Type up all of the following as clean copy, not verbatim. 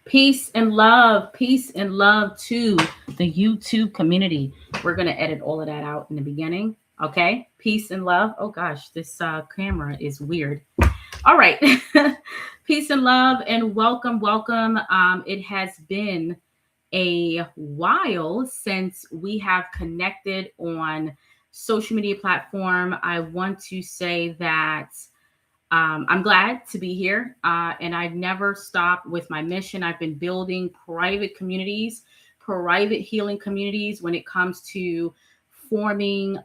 peace and love to the YouTube community. We're going to edit all of that out in the beginning. Okay. Peace and love. Oh gosh, this camera is weird. All right. Peace and love and welcome, welcome. It has been a while since we have connected on social media platform. I want to say that I'm glad to be here, and I've never stopped with my mission. I've been building private healing communities when it comes to forming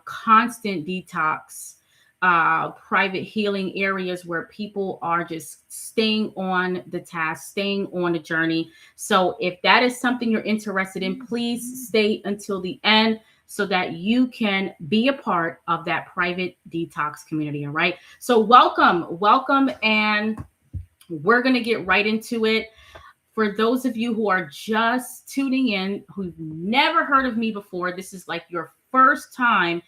constant detox, private healing areas where people are just staying on the task, staying on the journey. So if that is something you're interested in, please stay until the end so that you can be a part of that private detox community. All right. So welcome. And we're going to get right into it. For those of you who are just tuning in, who've never heard of me before, this is like your first time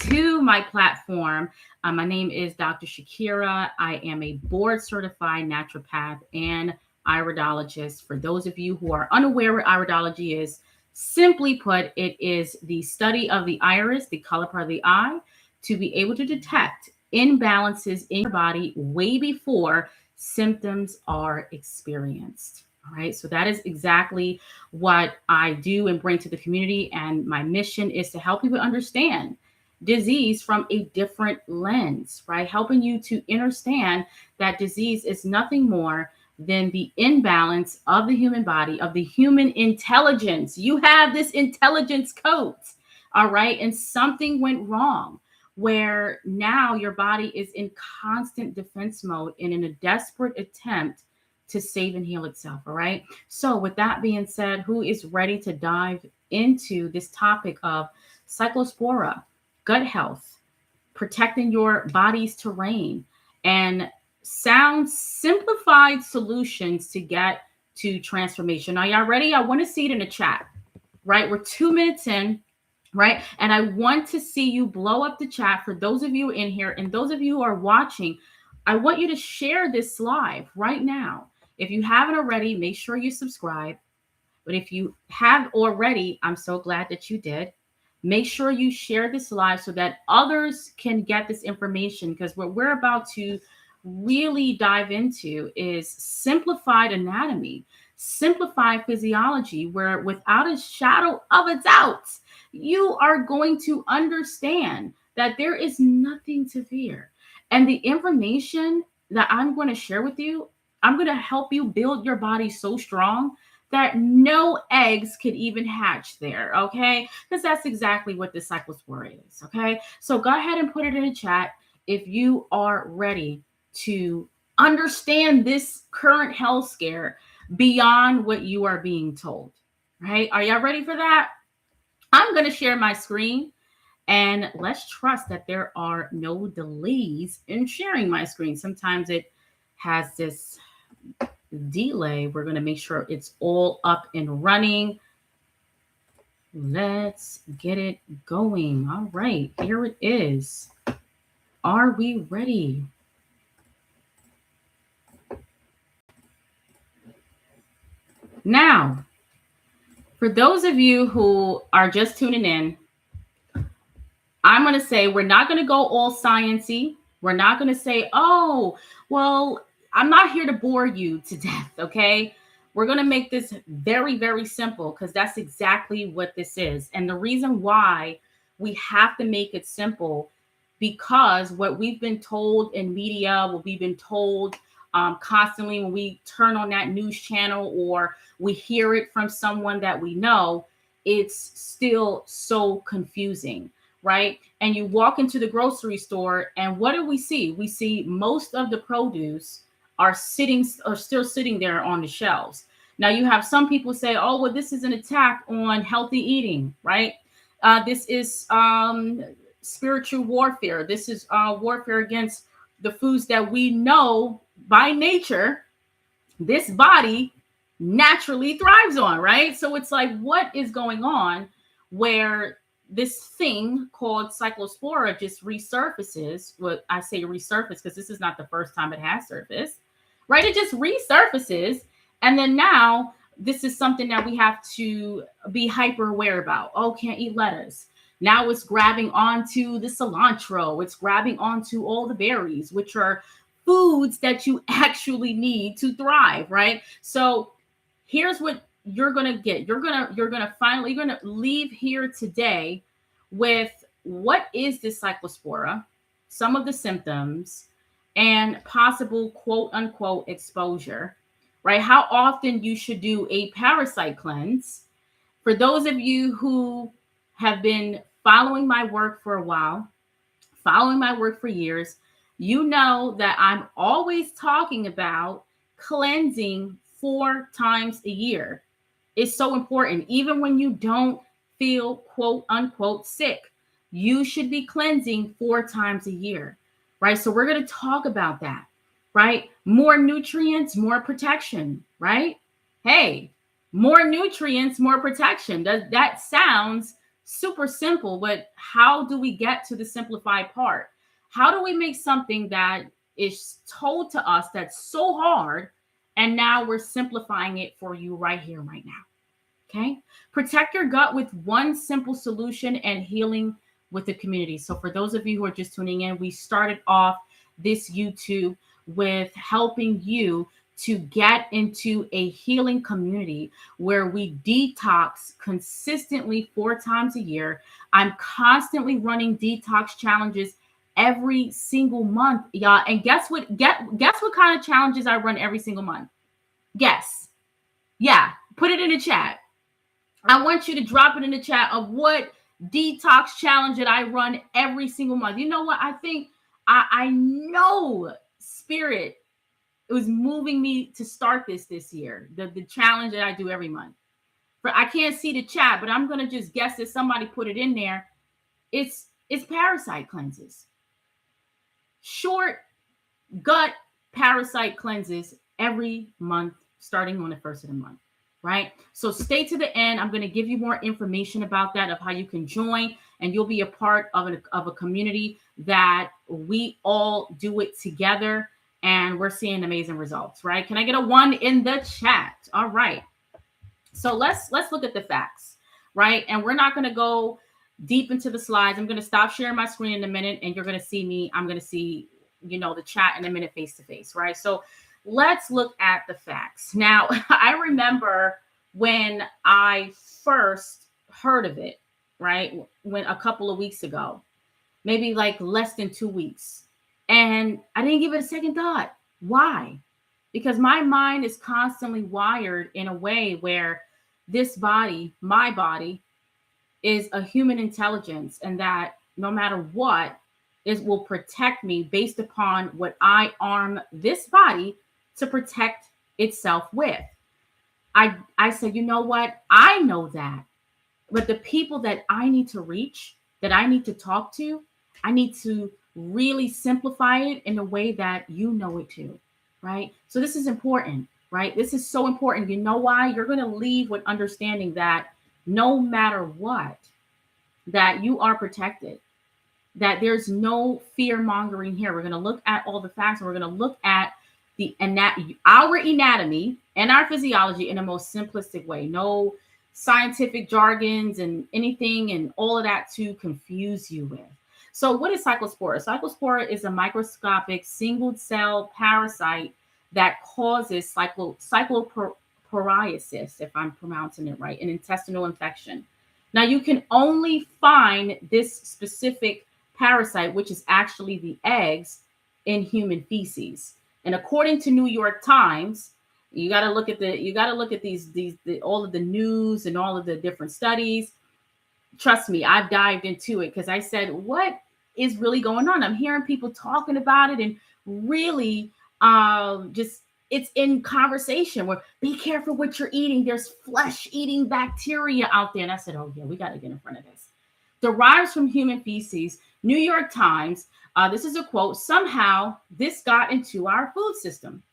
to my platform. My name is Dr. Shakira. I am a board certified naturopath and iridologist. For those of you who are unaware what iridology is, simply put, it is the study of the iris, the color part of the eye, to be able to detect imbalances in your body way before symptoms are experienced. All right, so that is exactly what I do and bring to the community. And my mission is to help people understand disease from a different lens, right? Helping you to understand that disease is nothing more than the imbalance of the human body, of the human intelligence. You have this intelligence code, all right? And something went wrong where now your body is in constant defense mode and in a desperate attempt to save and heal itself, all right? So with that being said, who is ready to dive into this topic of Cyclospora, gut health, protecting your body's terrain, and sound simplified solutions to get to transformation? Are y'all ready? I want to see it in the chat, right? We're 2 minutes in, right? And I want to see you blow up the chat for those of you in here and those of you who are watching. I want you to share this live right now. If you haven't already, make sure you subscribe. But if you have already, I'm so glad that you did. Make sure you share this live so that others can get this information, because what we're about to really dive into is simplified anatomy, simplified physiology, where without a shadow of a doubt, you are going to understand that there is nothing to fear. And the information that I'm going to share with you, I'm going to help you build your body so strong that no eggs could even hatch there, okay? Because that's exactly what the Cyclospora is, okay? So go ahead and put it in the chat if you are ready to understand this current health scare beyond what you are being told, right? Are y'all ready for that? I'm going to share my screen, and let's trust that there are no delays in sharing my screen. Sometimes it has this delay. We're going to make sure it's all up and running. Let's get it going. All right, here it is. Are we ready? Now, for those of you who are just tuning in, I'm going to say we're not going to go all sciencey. We're not going to say, oh, well, I'm not here to bore you to death, okay? We're going to make this very, very simple, because that's exactly what this is. And the reason why we have to make it simple, because what we've been told in media, what we've been told constantly when we turn on that news channel or we hear it from someone that we know, it's still so confusing, right? And you walk into the grocery store and what do we see? We see most of the produce are still sitting there on the shelves. Now you have some people say, oh, well, this is an attack on healthy eating, right? This is spiritual warfare. This is warfare against the foods that we know by nature this body naturally thrives on, right? So it's like, what is going on where this thing called Cyclospora just resurfaces? Well, I say resurface because this is not the first time it has surfaced, right? It just resurfaces And then now this is something that we have to be hyper aware about. Oh, can't eat lettuce. Now it's grabbing onto the cilantro. It's grabbing onto all the berries, which are foods that you actually need to thrive, right? So here's what you're gonna get. You're gonna leave here today with what is this cyclospora, some of the symptoms, and possible quote unquote exposure, right? How often you should do a parasite cleanse. For those of you who have been following my work for a while, following my work for years, you know that I'm always talking about cleansing 4 times a year. It's so important. Even when you don't feel quote unquote sick, you should be cleansing 4 times a year, right? So we're going to talk about that, right? More nutrients, more protection, right? Hey, more nutrients, more protection. That sounds super simple, but how do we get to the simplified part? How do we make something that is told to us that's so hard, and now we're simplifying it for you right here, right now? Okay. Protect your gut with one simple solution and healing with the community. So for those of you who are just tuning in, we started off this YouTube with helping you to get into a healing community where we detox consistently 4 times a year. I'm constantly running detox challenges every single month, y'all. And guess what? Guess what kind of challenges I run every single month? Guess. Yeah, put it in the chat. I want you to drop it in the chat of what detox challenge that I run every single month. You know what? I think I know Spirit, it was moving me to start this year. The challenge that I do every month. I can't see the chat, but I'm gonna just guess that somebody put it in there. It's parasite cleanses. Short gut parasite cleanses every month, starting on the first of the month. Right? So stay to the end. I'm going to give you more information about that, of how you can join, and you'll be a part of a community that we all do it together, and we're seeing amazing results, right? Can I get a 1 in the chat? All right. So let's look at the facts, right? And we're not going to go deep into the slides. I'm going to stop sharing my screen in a minute, and you're going to see me. I'm going to see, the chat in a minute, face to face, right? So let's look at the facts. Now, I remember when I first heard of it, right? When a couple of weeks ago, maybe like less than 2 weeks. And I didn't give it a second thought. Why? Because my mind is constantly wired in a way where this body, my body, is a human intelligence, and that no matter what, it will protect me based upon what I arm this body to protect itself with. I said, you know what? I know that. But the people that I need to reach, that I need to talk to, I need to really simplify it in a way that you know it too, right? So this is important, right? This is so important. You know why? You're going to leave with understanding that no matter what, that you are protected, that there's no fear mongering here. We're going to look at all the facts, and we're going to look at our anatomy and our physiology in the most simplistic way. No scientific jargons and anything and all of that to confuse you with. So what is Cyclospora? Cyclospora is a microscopic single cell parasite that causes cycloporiasis, if I'm pronouncing it right, an intestinal infection. Now you can only find this specific parasite, which is actually the eggs, in human feces. And according to New York Times, you got to look at these all of the news and all of the different studies. Trust me, I've dived into it because I said, what is really going on? I'm hearing people talking about it, and really just it's in conversation where be careful what you're eating. There's flesh-eating bacteria out there. And I said, oh yeah, we got to get in front of this. Derives from human feces. New York Times. This is a quote. Somehow this got into our food system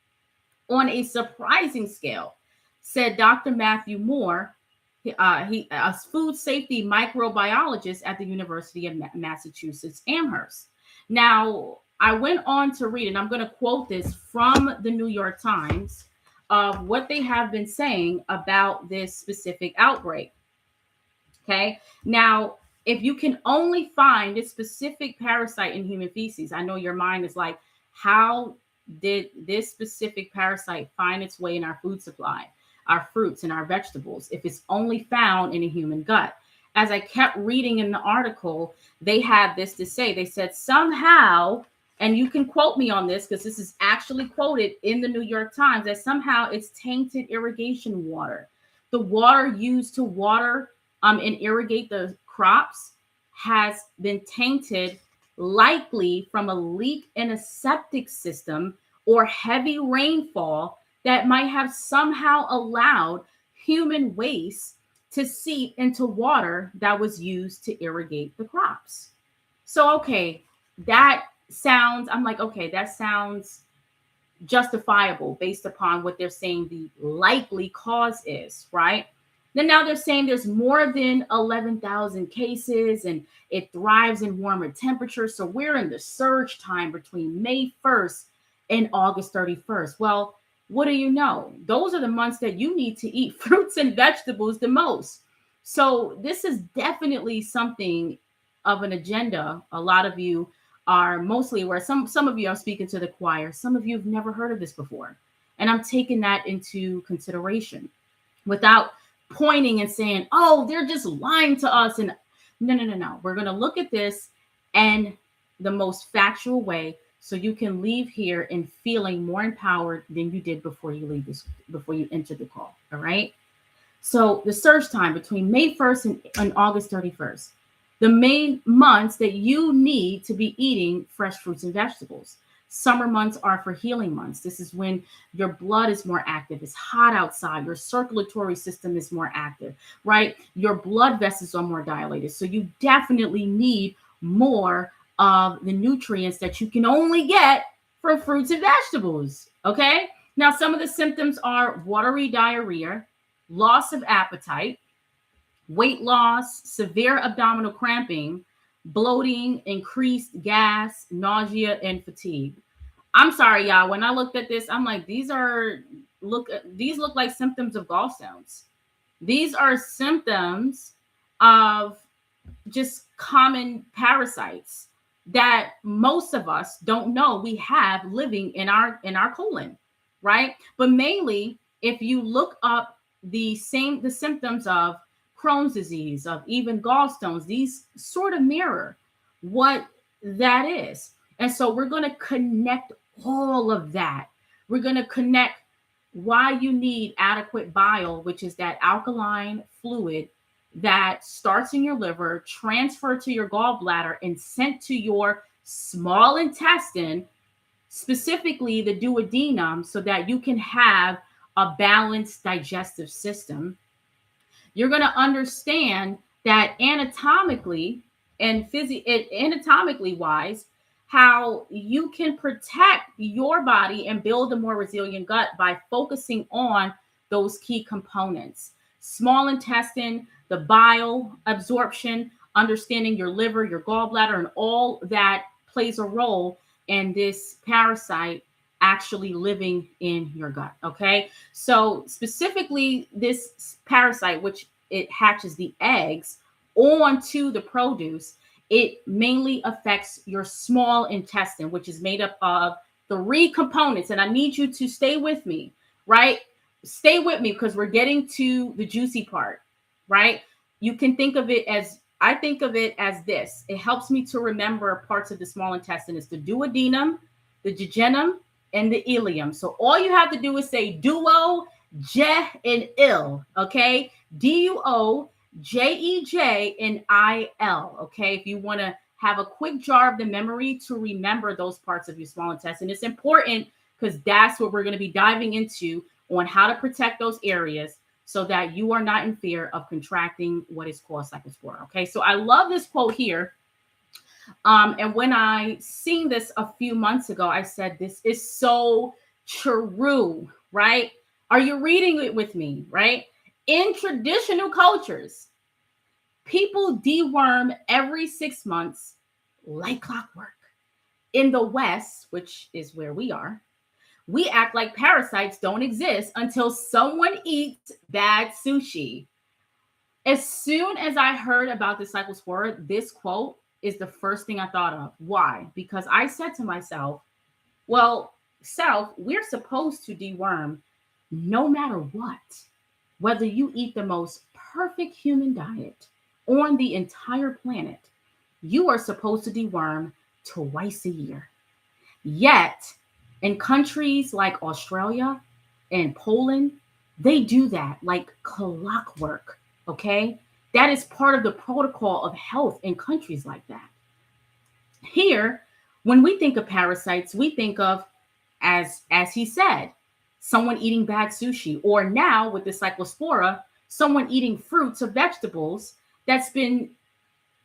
on a surprising scale, said Dr. Matthew Moore. He a food safety microbiologist at the University of Massachusetts Amherst. Now, I went on to read, and I'm going to quote this from the New York Times, of what they have been saying about this specific outbreak. Okay. Now, if you can only find a specific parasite in human feces, I know your mind is like, how did this specific parasite find its way in our food supply, our fruits and our vegetables, if it's only found in a human gut? As I kept reading in the article, they had this to say. They said somehow, and you can quote me on this because this is actually quoted in the New York Times, that somehow it's tainted irrigation water. The water used to water and irrigate the crops has been tainted, likely from a leak in a septic system or heavy rainfall that might have somehow allowed human waste to seep into water that was used to irrigate the crops. So, okay, that sounds, I'm like, okay, that sounds justifiable based upon what they're saying the likely cause is, right? Then now they're saying there's more than 11,000 cases and it thrives in warmer temperatures. So we're in the surge time between May 1st and August 31st. Well, what do you know? Those are the months that you need to eat fruits and vegetables the most. So this is definitely something of an agenda. A lot of you are mostly aware. Some of you are speaking to the choir. Some of you have never heard of this before. And I'm taking that into consideration without pointing and saying, oh, they're just lying to us. And no. We're going to look at this in the most factual way so you can leave here and feeling more empowered than you did before you leave this, before you enter the call. All right. So the surge time between May 1st and August 31st, the main months that you need to be eating fresh fruits and vegetables. Summer months are for healing months. This is when your blood is more active. It's hot outside. Your circulatory system is more active, right? Your blood vessels are more dilated. So you definitely need more of the nutrients that you can only get from fruits and vegetables, okay? Now, some of the symptoms are watery diarrhea, loss of appetite, weight loss, severe abdominal cramping, bloating, increased gas, nausea, and fatigue. I'm sorry, y'all. When I looked at this, I'm like, these look like symptoms of gallstones. These are symptoms of just common parasites that most of us don't know we have living in our colon, right? But mainly, if you look up the symptoms of Crohn's disease, of even gallstones, these sort of mirror what that is. And so we're going to connect all of that. We're going to connect why you need adequate bile, which is that alkaline fluid that starts in your liver, transferred to your gallbladder, and sent to your small intestine, specifically the duodenum, so that you can have a balanced digestive system. You're going to understand that anatomically and anatomically wise, how you can protect your body and build a more resilient gut by focusing on those key components. Small intestine, the bile absorption, understanding your liver, your gallbladder, and all that plays a role in this parasite actually living in your gut. Okay. So specifically this parasite, which it hatches the eggs onto the produce, it mainly affects your small intestine, which is made up of 3 components. And I need you to stay with me, right? Stay with me because we're getting to the juicy part, right? You can think of it as, I think of it as this. It helps me to remember parts of the small intestine. It's the duodenum, the jejunum, and the ileum. So all you have to do is say duo, je, and il, okay? DUOJEJ and IL, okay? If you want to have a quick jar of the memory to remember those parts of your small intestine, it's important because that's what we're going to be diving into on how to protect those areas so that you are not in fear of contracting what is called Cyclospora, okay? So I love this quote here. And when I seen this a few months ago, I said, this is so true, right? Are you reading it with me, right? In traditional cultures, people deworm every 6 months like clockwork. In the West, which is where we are, We act like parasites don't exist until someone eats bad sushi. As soon as I heard about the Cyclospora, this quote is the first thing I thought of. Why? Because I said to myself, well, self, we're supposed to deworm no matter what. Whether you eat the most perfect human diet on the entire planet, you are supposed to deworm twice a year. Yet, in countries like Australia and Poland, they do that like clockwork. Okay. That is part of the protocol of health in countries like that. Here, when we think of parasites, we think of, as he said, someone eating bad sushi, or now with the Cyclospora, someone eating fruits or vegetables that's been,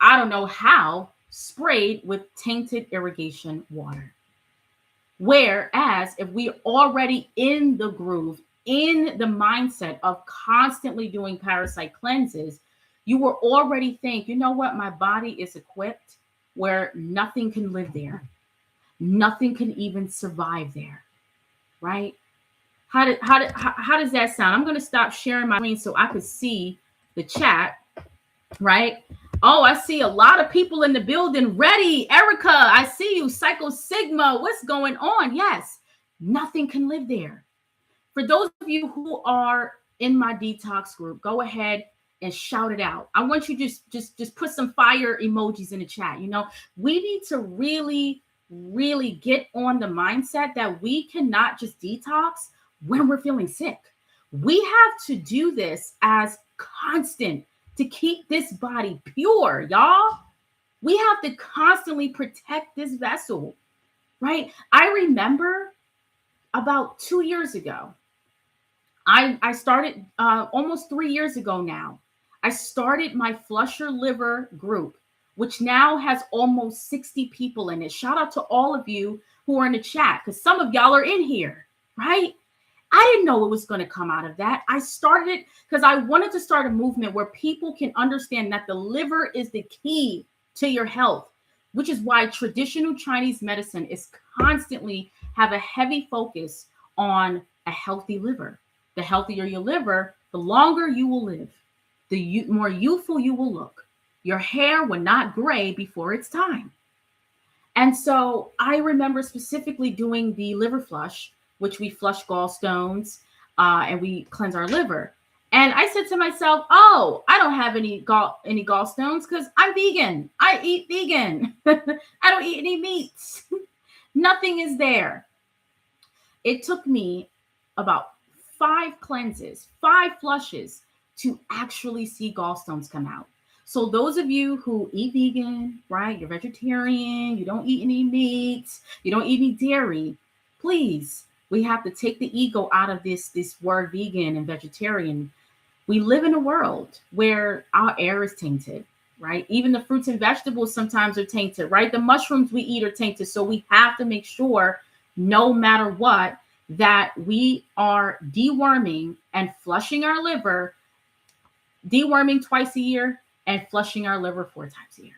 I don't know how, sprayed with tainted irrigation water. Whereas if we're already in the groove, in the mindset of constantly doing parasite cleanses, you will already think, you know what, my body is equipped where nothing can live there. Nothing can even survive there, right? How does that sound? I'm going to stop sharing my screen so I could see the chat, right? Oh, I see a lot of people in the building. Ready, Erica, I see you. Psycho Sigma, what's going on? Yes, nothing can live there. For those of you who are in my detox group, go ahead and shout it out. I want you to just put some fire emojis in the chat. You know, we need to really get on the mindset that we cannot just detox when we're feeling sick. We have to do this as constant to keep this body pure, y'all. We have to constantly protect this vessel, right? I remember about 2 years ago, I started almost 3 years ago now. I started my Flush Your Liver group, which now has almost 60 people in it. Shout out to all of you who are in the chat, because some of y'all are in here, right? I didn't know it was going to come out of that. I started it because I wanted to start a movement where people can understand that the liver is the key to your health, which is why traditional Chinese medicine is constantly have a heavy focus on a healthy liver. The healthier your liver, the longer you will live, the more youthful you will look. Your hair will not gray before it's time. And so I remember specifically doing the liver flush, which we flush gallstones and we cleanse our liver. And I said to myself, oh, I don't have any gallstones because I'm vegan. I eat vegan. I don't eat any meats. Nothing is there. It took me about 5 cleanses, 5 flushes to actually see gallstones come out. So those of you who eat vegan, right? You're vegetarian, you don't eat any meats, you don't eat any dairy, please, we have to take the ego out of this word vegan and vegetarian. We live in a world where our air is tainted, right? Even the fruits and vegetables sometimes are tainted, right? The mushrooms we eat are tainted. So we have to make sure, no matter what, that we are deworming and flushing our liver, deworming twice a year and flushing our liver 4 times a year.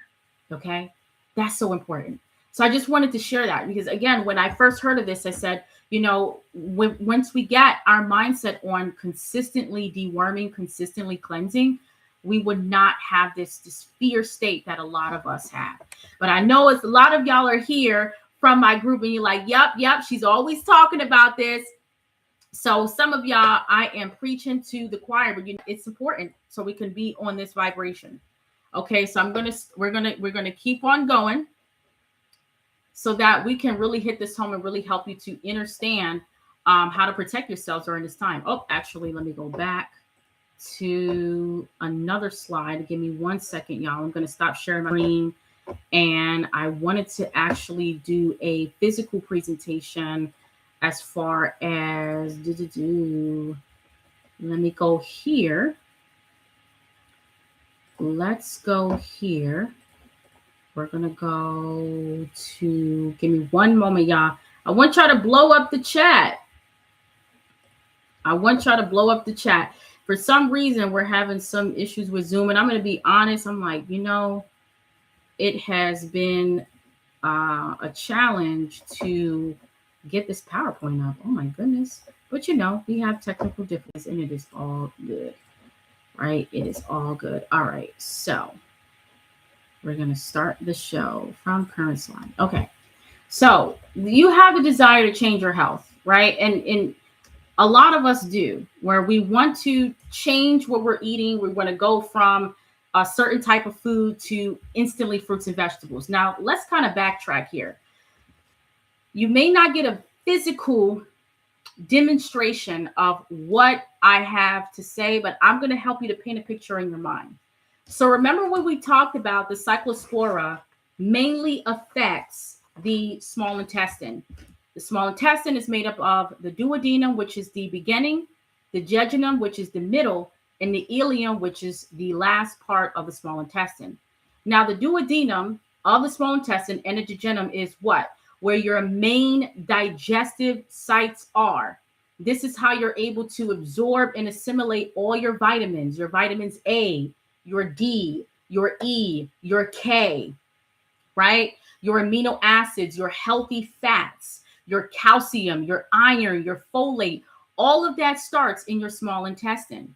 Okay? That's so important. So I just wanted to share that because, again, when I first heard of this, I said, you know, once we get our mindset on consistently deworming, consistently cleansing, we would not have this fear state that a lot of us have. But I know it's a lot of y'all are here from my group and you're like, yep, she's always talking about this. So some of y'all, I am preaching to the choir, but it's important so we can be on this vibration. Okay, so we're gonna keep on going so that we can really hit this home and really help you to understand how to protect yourselves during this time. Oh, actually, let me go back to another slide. Give me 1 second, y'all. I'm gonna stop sharing my screen. And I wanted to actually do a physical presentation as far as, let me go here. Let's go here. We're going to go to, give me 1 moment, y'all. I want y'all to blow up the chat. For some reason, we're having some issues with Zoom. And I'm going to be honest. I'm like, you know, it has been a challenge to get this PowerPoint up. Oh my goodness. But you know, we have technical difficulties and it is all good, right? It is all good. All right. So we're going to start the show from current slide. Okay. So you have a desire to change your health, right? And a lot of us do, where we want to change what we're eating. We want to go from a certain type of food to instantly fruits and vegetables. Now, let's kind of backtrack here. You may not get a physical demonstration of what I have to say, but I'm going to help you to paint a picture in your mind. So remember when we talked about the Cyclospora mainly affects the small intestine. The small intestine is made up of the duodenum, which is the beginning, the jejunum, which is the middle, and the ileum, which is the last part of the small intestine. Now, the duodenum of the small intestine and the jejunum is what? Where your main digestive sites are. This is how you're able to absorb and assimilate all your vitamins A, your D, your E, your K, right? Your amino acids, your healthy fats, your calcium, your iron, your folate, all of that starts in your small intestine.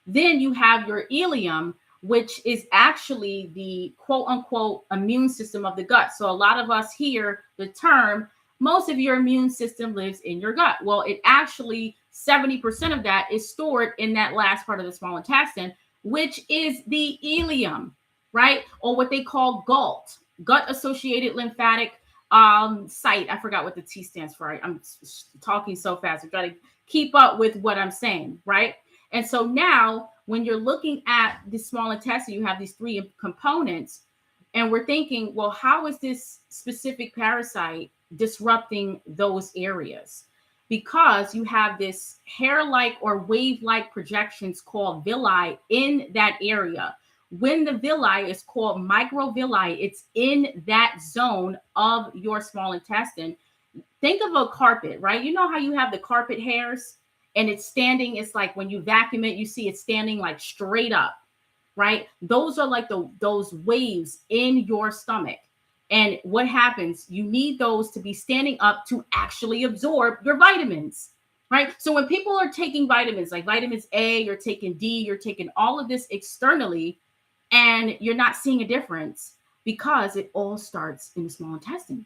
Then you have your ileum, which is actually the quote unquote immune system of the gut. So a lot of us hear the term, most of your immune system lives in your gut. Well, it actually 70% of that is stored in that last part of the small intestine, which is the ileum, right? Or what they call GALT, gut associated lymphatic site. I forgot what the T stands for. I'm talking so fast. I'm trying to keep up with what I'm saying, right? And so now when you're looking at the small intestine, you have these three components, and we're thinking, well, how is this specific parasite disrupting those areas? Because you have this hair-like or wave-like projections called villi in that area. When the villi is called microvilli, it's in that zone of your small intestine. Think of a carpet, right? You know how you have the carpet hairs and it's standing, it's like when you vacuum it, you see it standing like straight up, right? Those are like those waves in your stomach. And what happens? You need those to be standing up to actually absorb your vitamins, right? So when people are taking vitamins like vitamins A, you're taking D, you're taking all of this externally, and you're not seeing a difference because it all starts in the small intestine.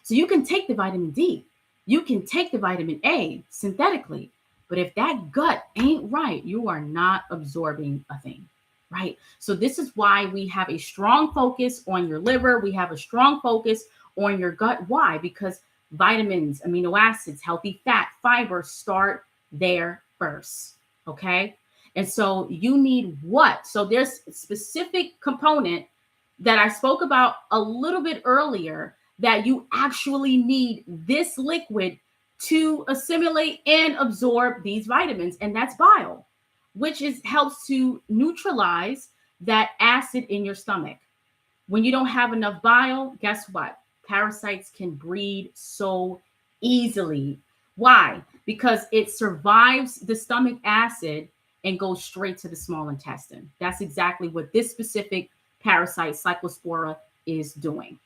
So you can take the vitamin D, you can take the vitamin A synthetically, but if that gut ain't right, you are not absorbing a thing, right? So this is why we have a strong focus on your liver. We have a strong focus on your gut. Why? Because vitamins, amino acids, healthy fat, fiber start there first, okay? And so you need what? So there's a specific component that I spoke about a little bit earlier that you actually need this liquid to assimilate and absorb these vitamins, and that's bile, which helps to neutralize that acid in your stomach. When you don't have enough bile, guess what? Parasites can breed so easily. Why? Because it survives the stomach acid and goes straight to the small intestine. That's exactly what this specific parasite, Cyclospora, is doing.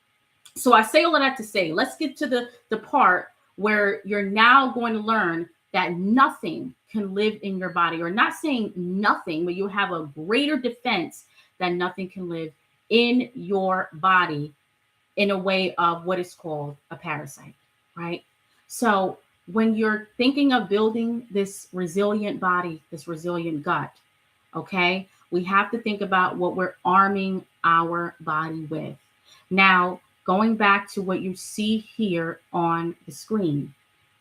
So I say all of that to say, let's get to the part where you're now going to learn that nothing can live in your body, or not saying nothing, but you have a greater defense that nothing can live in your body in a way of what is called a parasite, right? So when you're thinking of building this resilient body, this resilient gut, okay, we have to think about what we're arming our body with. Now, going back to what you see here on the screen,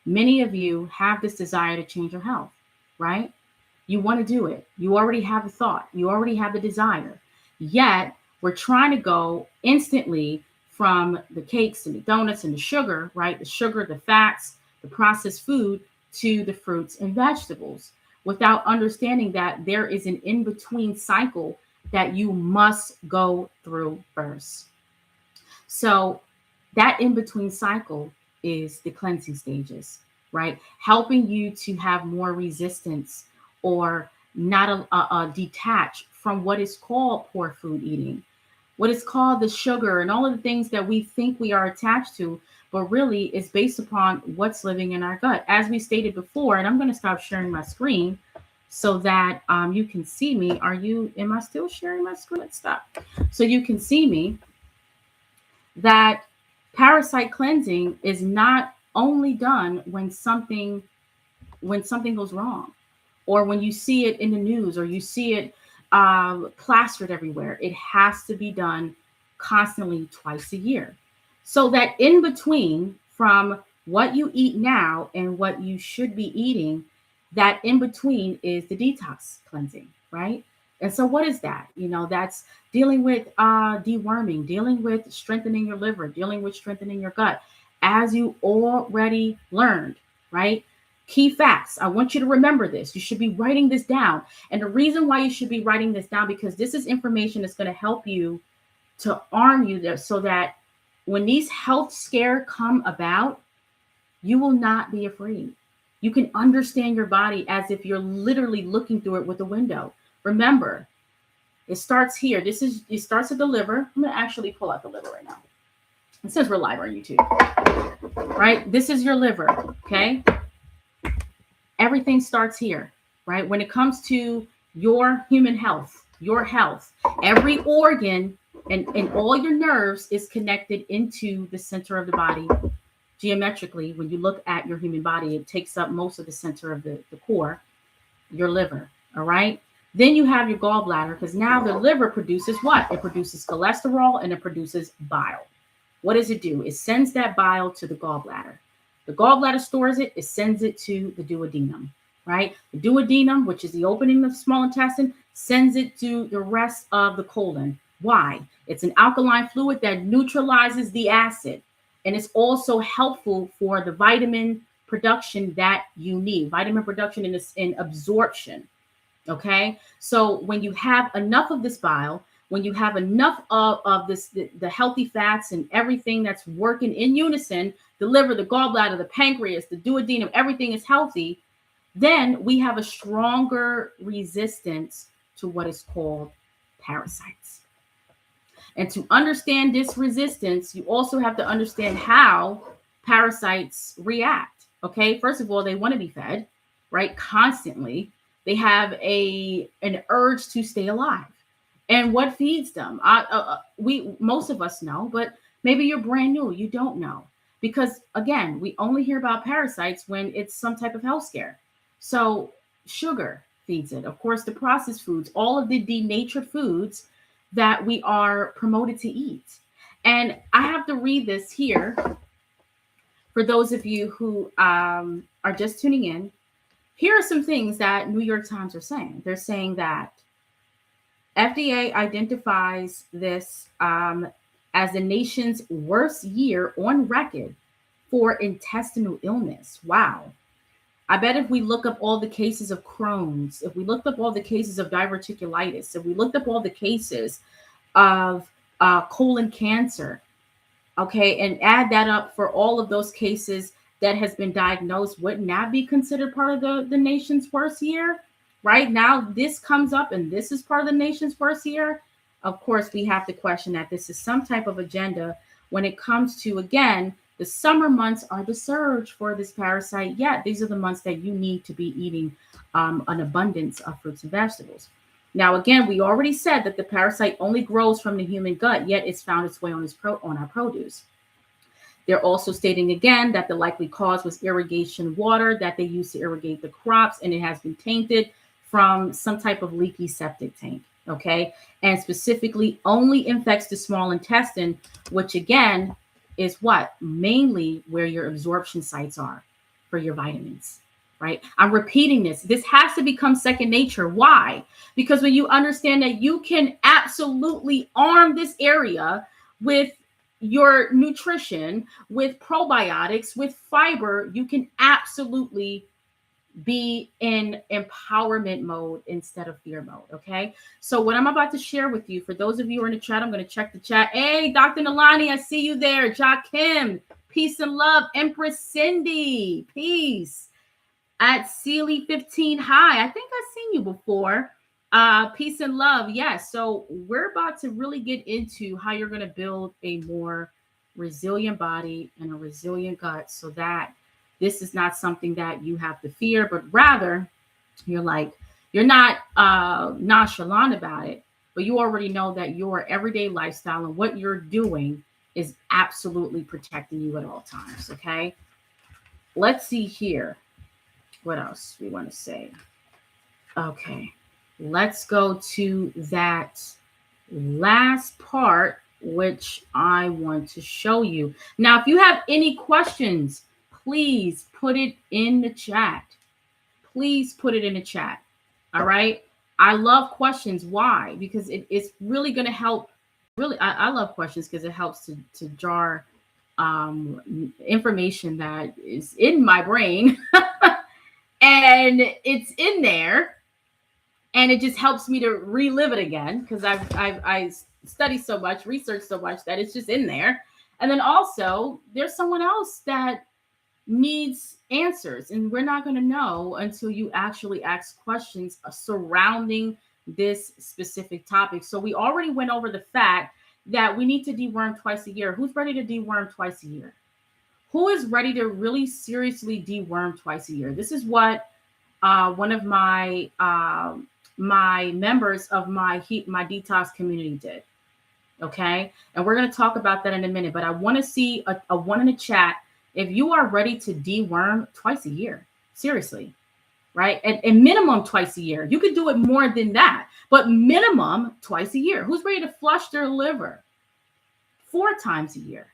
many of you have this desire to change your health, right? You want to do it. You already have the thought. You already have the desire. Yet, we're trying to go instantly from the cakes and the donuts and the sugar, right? The sugar, the fats, the processed food, to the fruits and vegetables, without understanding that there is an in-between cycle that you must go through first. So that in-between cycle is the cleansing stages, right? Helping you to have more resistance or not detach from what is called poor food eating, what is called the sugar and all of the things that we think we are attached to. but really it's based upon what's living in our gut. As we stated before, and I'm going to stop sharing my screen so that you can see me. Am I still sharing my screen? Let's stop. So you can see me. That parasite cleansing is not only done when something goes wrong, or when you see it in the news, or you see it plastered everywhere. It has to be done constantly, twice a year. So that in between, from what you eat now and what you should be eating, that in between is the detox cleansing, right? And so what is that? That's dealing with deworming, dealing with strengthening your liver, dealing with strengthening your gut, as you already learned, right? Key facts. I want you to remember this. You should be writing this down. And the reason why you should be writing this down, because this is information that's going to help you, to arm you there, so that when these health scare come about, you will not be afraid. You can understand your body as if you're literally looking through it with a window. Remember, it starts here. It starts at the liver. I'm going to actually pull out the liver right now. It says we're live on YouTube, right? This is your liver, okay? Everything starts here, right? When it comes to your human health, your health, every organ and all your nerves is connected into the center of the body. Geometrically, when you look at your human body, it takes up most of the center of the core, your liver, all right? Then you have your gallbladder, because now the liver produces what? It produces cholesterol and it produces bile. What does it do? It sends that bile to the gallbladder. The gallbladder stores it. It sends it to the duodenum, right? The duodenum, which is the opening of the small intestine, sends it to the rest of the colon. Why? It's an alkaline fluid that neutralizes the acid. And it's also helpful for the vitamin production that you need. Vitamin production in absorption. Okay. So when you have enough of this bile, when you have enough of this, the healthy fats and everything that's working in unison, the liver, the gallbladder, the pancreas, the duodenum, everything is healthy, then we have a stronger resistance to what is called parasites. And to understand this resistance, you also have to understand how parasites react. Okay. First of all, they want to be fed, right? Constantly. They have an urge to stay alive. And what feeds them? Most of us know, but maybe you're brand new. You don't know. Because again, we only hear about parasites when it's some type of health scare. So sugar feeds it. Of course, the processed foods, all of the denatured foods that we are promoted to eat. And I have to read this here for those of you who are just tuning in. Here are some things that New York Times are saying. They're saying that FDA identifies this as the nation's worst year on record for intestinal illness. Wow. I bet if we look up all the cases of Crohn's, if we looked up all the cases of diverticulitis, if we looked up all the cases of colon cancer, okay, and add that up for all of those cases that has been diagnosed, wouldn't that be considered part of the nation's worst year? Right now, this comes up and this is part of the nation's worst year. Of course, we have to question that this is some type of agenda when it comes to, again, the summer months are the surge for this parasite. Yeah, these are the months that you need to be eating an abundance of fruits and vegetables. Now, again, we already said that the parasite only grows from the human gut, yet it's found its way on our produce. They're also stating again that the likely cause was irrigation water that they used to irrigate the crops, and it has been tainted from some type of leaky septic tank, okay? And specifically only infects the small intestine, which again is what? Mainly where your absorption sites are for your vitamins, right? I'm repeating this. This has to become second nature. Why? Because when you understand that you can absolutely arm this area with your nutrition, with probiotics, with fiber, you can absolutely be in empowerment mode instead of fear mode. Okay. So what I'm about to share with you, for those of you who are in the chat, I'm going to check the chat. Hey, Dr. Nalani, I see you there. Jakim, peace and love. Empress Cindy, peace. At Sealy 15 High, I think I've seen you before. Peace and love. Yes. So we're about to really get into how you're going to build a more resilient body and a resilient gut, so that this is not something that you have to fear, but rather you're not nonchalant about it, but you already know that your everyday lifestyle and what you're doing is absolutely protecting you at all times. Okay. Let's see here. What else we want to say? Okay. Let's go to that last part, which I want to show you. Now, if you have any questions, please put it in the chat. Please put it in the chat. All right. I love questions. Why? Because it's really going to help. Really, I love questions because it helps to jar information that is in my brain and it's in there, and it just helps me to relive it again because I study so much, research so much that it's just in there. And then also there's someone else that needs answers, and we're not going to know until you actually ask questions surrounding this specific topic. So we already went over the fact that we need to deworm twice a year. Who's ready to deworm twice a year? Who is ready to really seriously deworm twice a year? This is what one of my my members of my detox community did. Okay, and we're going to talk about that in a minute, but I want to see a one in the chat if you are ready to deworm twice a year. Seriously, right? And minimum twice a year. You could do it more than that, but minimum twice a year. Who's ready to flush their liver 4 times a year?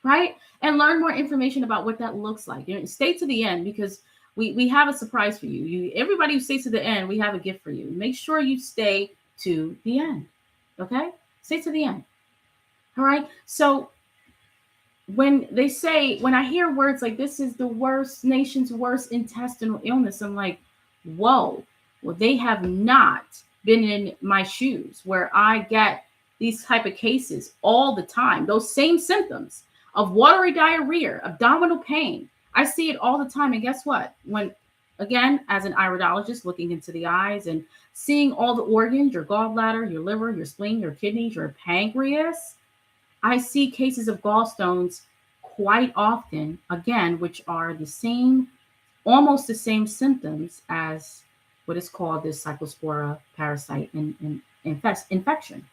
Right? And learn more information about what that looks like. You know, stay to the end because we have a surprise for you. Everybody who stays to the end, we have a gift for you. Make sure you stay to the end. Okay? Stay to the end. All right? So when I hear words like this is the nation's worst intestinal illness, I'm like, whoa, well, they have not been in my shoes where I get these type of cases all the time. Those same symptoms of watery diarrhea, abdominal pain. I see it all the time. And guess what? When, again, as an iridologist looking into the eyes and seeing all the organs, your gallbladder, your liver, your spleen, your kidneys, your pancreas, I see cases of gallstones quite often, again, which are the same, almost the same symptoms as what is called this Cyclospora parasite infection,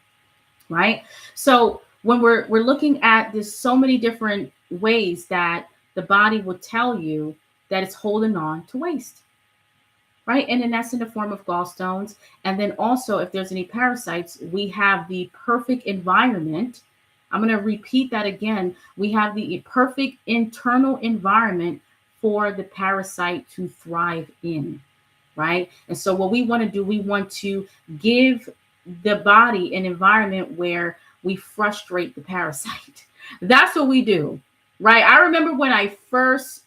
right? So when we're looking at this, so many different ways that the body will tell you that it's holding on to waste, right? And then that's in the form of gallstones. And then also, if there's any parasites, we have the perfect environment. I'm going to repeat that again. We have the perfect internal environment for the parasite to thrive in, right? And so what we want to do, we want to give the body an environment where we frustrate the parasite. That's what we do, right? I remember when I first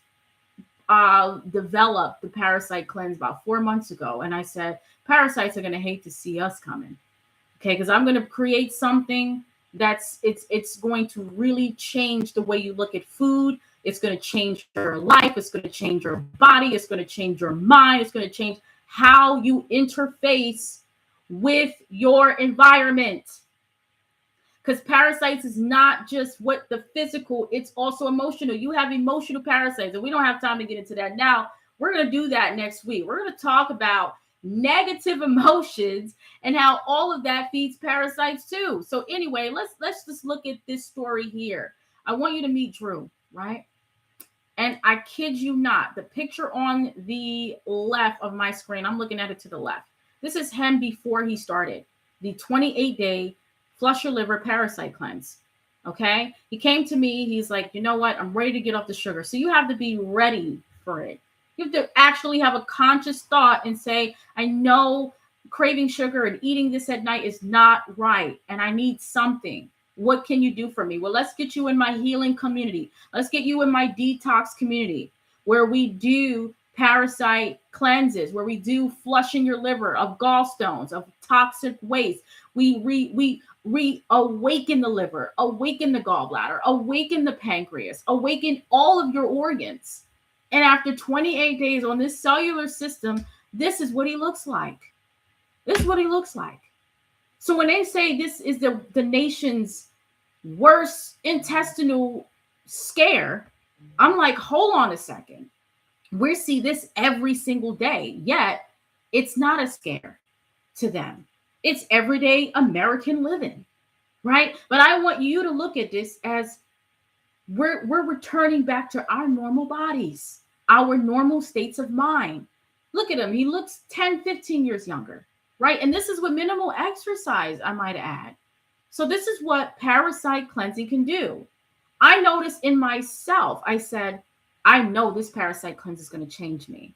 developed the parasite cleanse about 4 months ago, and I said, parasites are going to hate to see us coming, okay? Because I'm going to create something that's it's going to really change the way you look at food. It's going to change your life. It's going to change your body. It's going to change your mind. It's going to change how you interface with your environment. Because parasites is not just what the physical, it's also emotional. You have emotional parasites, and we don't have time to get into that now. We're going to do that next week. We're going to talk about negative emotions and how all of that feeds parasites too. So anyway, let's just look at this story here. I want you to meet Drew, right? And I kid you not, the picture on the left of my screen, I'm looking at it to the left. This is him before he started the 28-day flush your liver parasite cleanse. Okay. He came to me. He's like, you know what? I'm ready to get off the sugar. So you have to be ready for it. You have to actually have a conscious thought and say, I know craving sugar and eating this at night is not right. And I need something. What can you do for me? Well, let's get you in my healing community. Let's get you in my detox community where we do parasite cleanses, where we do flushing your liver of gallstones, of toxic waste. We reawaken the liver, awaken the gallbladder, awaken the pancreas, awaken all of your organs. And after 28 days on this cellular system, this is what he looks like. This is what he looks like. So when they say this is the nation's worse intestinal scare. I'm like, hold on a second. We see this every single day, yet it's not a scare to them. It's everyday American living, right? But I want you to look at this as we're returning back to our normal bodies, our normal states of mind. Look at him. He looks 10, 15 years younger, right? And this is with minimal exercise, I might add. So this is what parasite cleansing can do. I noticed in myself, I said, I know this parasite cleanse is going to change me,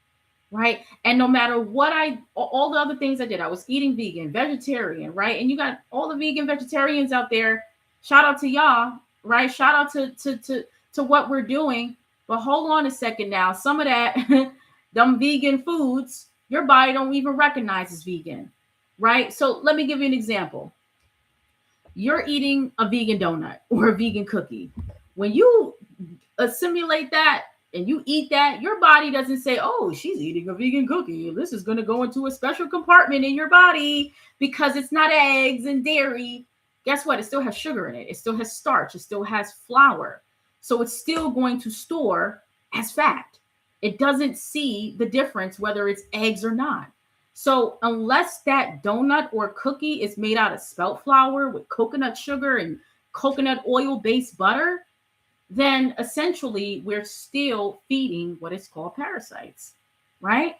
right? And no matter what all the other things I did, I was eating vegan, vegetarian, right? And you got all the vegan vegetarians out there. Shout out to y'all, right? Shout out to what we're doing. But hold on a second now. Some of that, them vegan foods, your body don't even recognize as vegan, right? So let me give you an example. You're eating a vegan donut or a vegan cookie. When you assimilate that and you eat that, your body doesn't say, oh, she's eating a vegan cookie. This is going to go into a special compartment in your body because it's not eggs and dairy. Guess what? It still has sugar in it. It still has starch. It still has flour. So it's still going to store as fat. It doesn't see the difference whether it's eggs or not. So unless that donut or cookie is made out of spelt flour with coconut sugar and coconut oil-based butter, then essentially we're still feeding what is called parasites, right?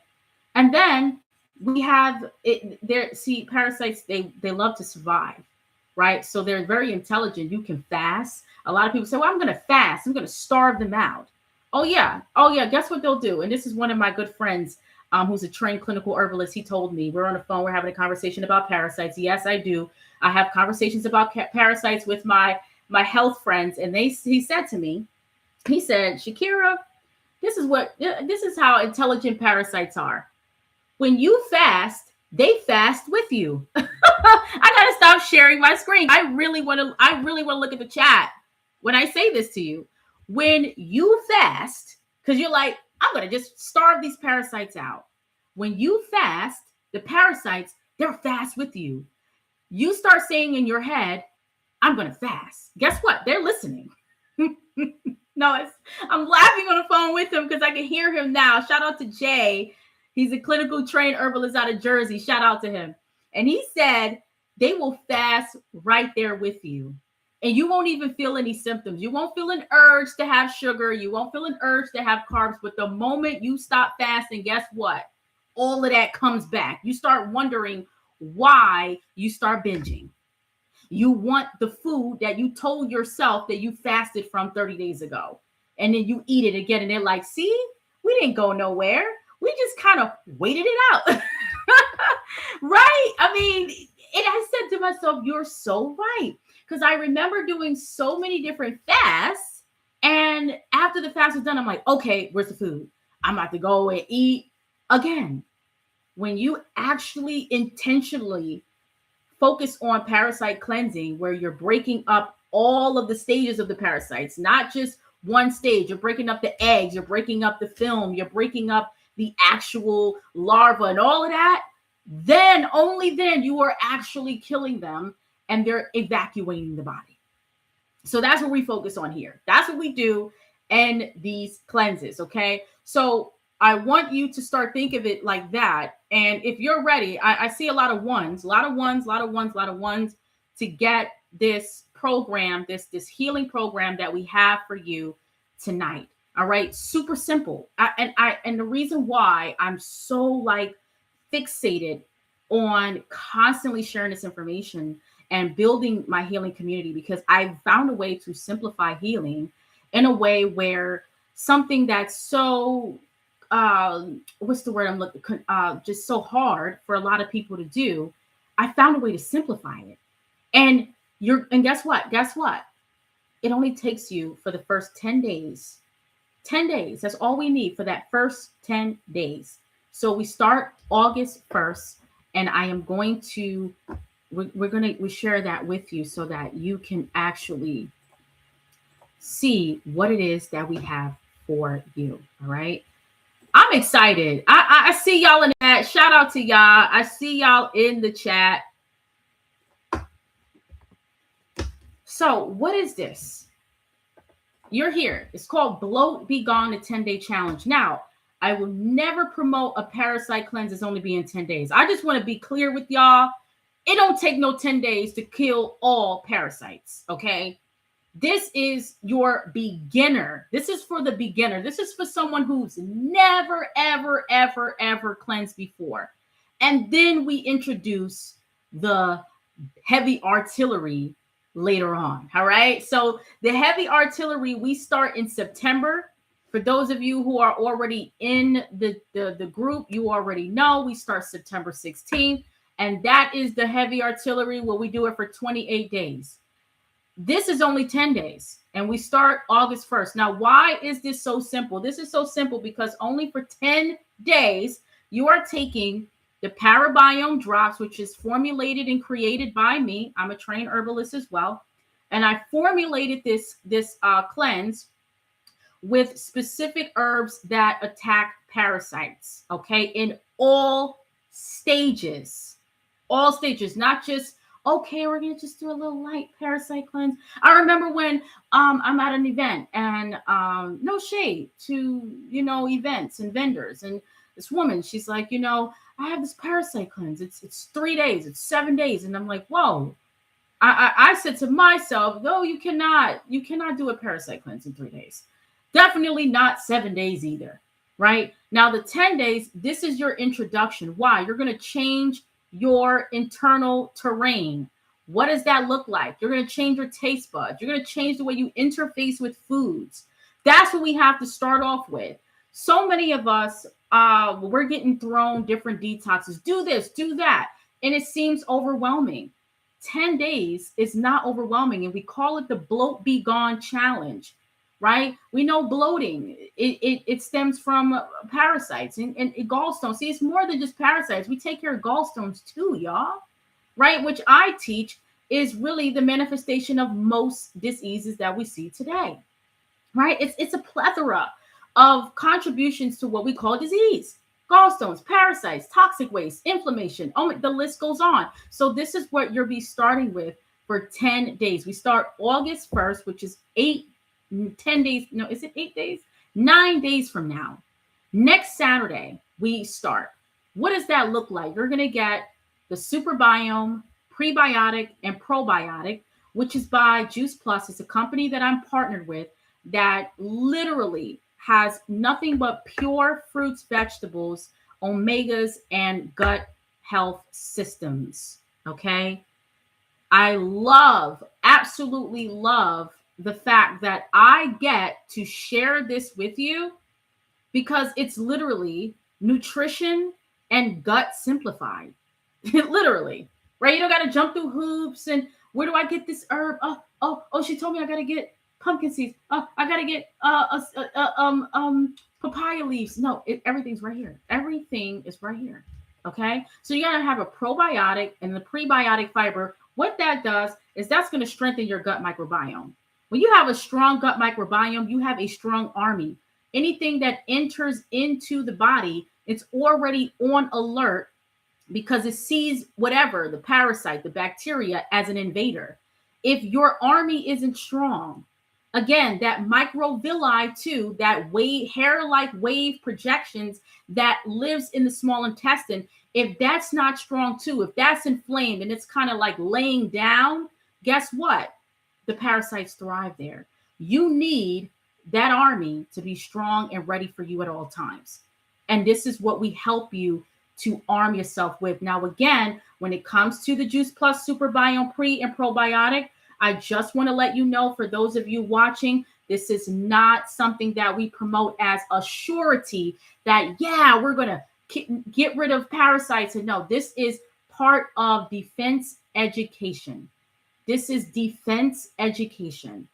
And then we have it there. See, parasites, they love to survive, right? So they're very intelligent. You can fast. A lot of people say, well, I'm going to fast. I'm going to starve them out. Oh yeah. Guess what they'll do? And this is one of my good friends, who's a trained clinical herbalist. He told me, we're on the phone, we're having a conversation about parasites. Yes, I do. I have conversations about parasites with my health friends. And he said to me, he said, Shakira, this is how intelligent parasites are. When you fast, they fast with you. I gotta stop sharing my screen. I really want to look at the chat when I say this to you. When you fast, because you're like, I'm going to just starve these parasites out. When you fast, the parasites, they're fast with you. You start saying in your head, I'm going to fast. Guess what? They're listening. No, I'm laughing on the phone with him because I can hear him now. Shout out to Jay. He's a clinical trained herbalist out of Jersey. Shout out to him. And he said they will fast right there with you. And you won't even feel any symptoms. You won't feel an urge to have sugar. You won't feel an urge to have carbs. But the moment you stop fasting, guess what? All of that comes back. You start wondering why you start binging. You want the food that you told yourself that you fasted from 30 days ago. And then you eat it again. And they're like, see, we didn't go nowhere. We just kind of waited it out. Right? I mean, and I said to myself, you're so right. Because I remember doing so many different fasts. And after the fast was done, I'm like, okay, where's the food? I'm about to go and eat again. When you actually intentionally focus on parasite cleansing, where you're breaking up all of the stages of the parasites, not just one stage. You're breaking up the eggs, you're breaking up the film, you're breaking up the actual larva and all of that. Then, only then, you are actually killing them and they're evacuating the body. So that's what we focus on here. That's what we do in these cleanses, okay? So I want you to start thinking of it like that. And if you're ready, I see a lot of ones to get this program, this healing program that we have for you tonight. All right, super simple. And the reason why I'm so fixated on constantly sharing this information and building my healing community, because I found a way to simplify healing in a way where something that's so what's the word I'm looking just so hard for a lot of people to do, I found a way to simplify it. And guess what? It only takes you for the first 10 days. 10 days. That's all we need for that first 10 days. So we start August 1st, and I am going to we share that with you so that you can actually see what it is that we have for you. All right. I'm excited. I see y'all in the chat. Shout out to y'all. I see y'all in the chat. So what is this? You're here. It's called Bloat Be Gone, a 10-day challenge. Now, I will never promote a parasite cleanse as only being 10 days. I just want to be clear with y'all. It don't take no 10 days to kill all parasites, okay? This is your beginner. This is for the beginner. This is for someone who's never, ever, ever, ever cleansed before. And then we introduce the heavy artillery later on. All right. So the heavy artillery, we start in September. For those of you who are already in the group, you already know we start September 16th. And that is the heavy artillery where we do it for 28 days. This is only 10 days and we start August 1st. Now, why is this so simple? This is so simple because only for 10 days, you are taking the Parabiome drops, which is formulated and created by me. I'm a trained herbalist as well. And I formulated this cleanse with specific herbs that attack parasites, okay, in all stages, not just, okay, we're going to just do a little light parasite cleanse. I remember when I'm at an event and no shade to, events and vendors. And this woman, she's like, I have this parasite cleanse. It's 3 days, it's 7 days. And I'm like, whoa. I said to myself, no, you cannot do a parasite cleanse in 3 days. Definitely not 7 days either, right? Now, the 10 days, this is your introduction. Why? You're going to change your internal terrain. What does that look like? You're going to change your taste buds. You're going to change the way you interface with foods. That's what we have to start off with. So many of us, we're getting thrown different detoxes. Do this, do that. And it seems overwhelming. 10 days is not overwhelming. And we call it the Bloat Be Gone challenge, right? We know bloating, it stems from parasites and gallstones. See, it's more than just parasites. We take care of gallstones too, y'all, right? Which I teach is really the manifestation of most diseases that we see today, right? It's a plethora of contributions to what we call disease. Gallstones, parasites, toxic waste, inflammation. Oh, the list goes on. So this is what you'll be starting with for 10 days. We start August 1st, which is 10 days. No, is it 8 days? 9 days from now. Next Saturday, we start. What does that look like? You're going to get the Super Biome, prebiotic and probiotic, which is by Juice Plus. It's a company that I'm partnered with that literally has nothing but pure fruits, vegetables, omegas, and gut health systems. Okay. I absolutely love the fact that I get to share this with you because it's literally nutrition and gut simplified. Literally, right? You don't got to jump through hoops and where do I get this herb? Oh, she told me I got to get pumpkin seeds. Oh, I got to get papaya leaves. No, everything's right here. Everything is right here. Okay. So you got to have a probiotic and the prebiotic fiber. What that does is that's going to strengthen your gut microbiome. When you have a strong gut microbiome, you have a strong army. Anything that enters into the body, it's already on alert because it sees whatever, the parasite, the bacteria, as an invader. If your army isn't strong, again, that microvilli too, that wave, hair-like wave projections that lives in the small intestine, if that's not strong too, if that's inflamed and it's kind of like laying down, guess what? The parasites thrive there. You need that army to be strong and ready for you at all times. And this is what we help you to arm yourself with. Now, again, when it comes to the Juice Plus Super Biome Pre and Probiotic, I just want to let you know, for those of you watching, this is not something that we promote as a surety that, yeah, we're going to get rid of parasites. And no, this is part of defense education. This is defense education,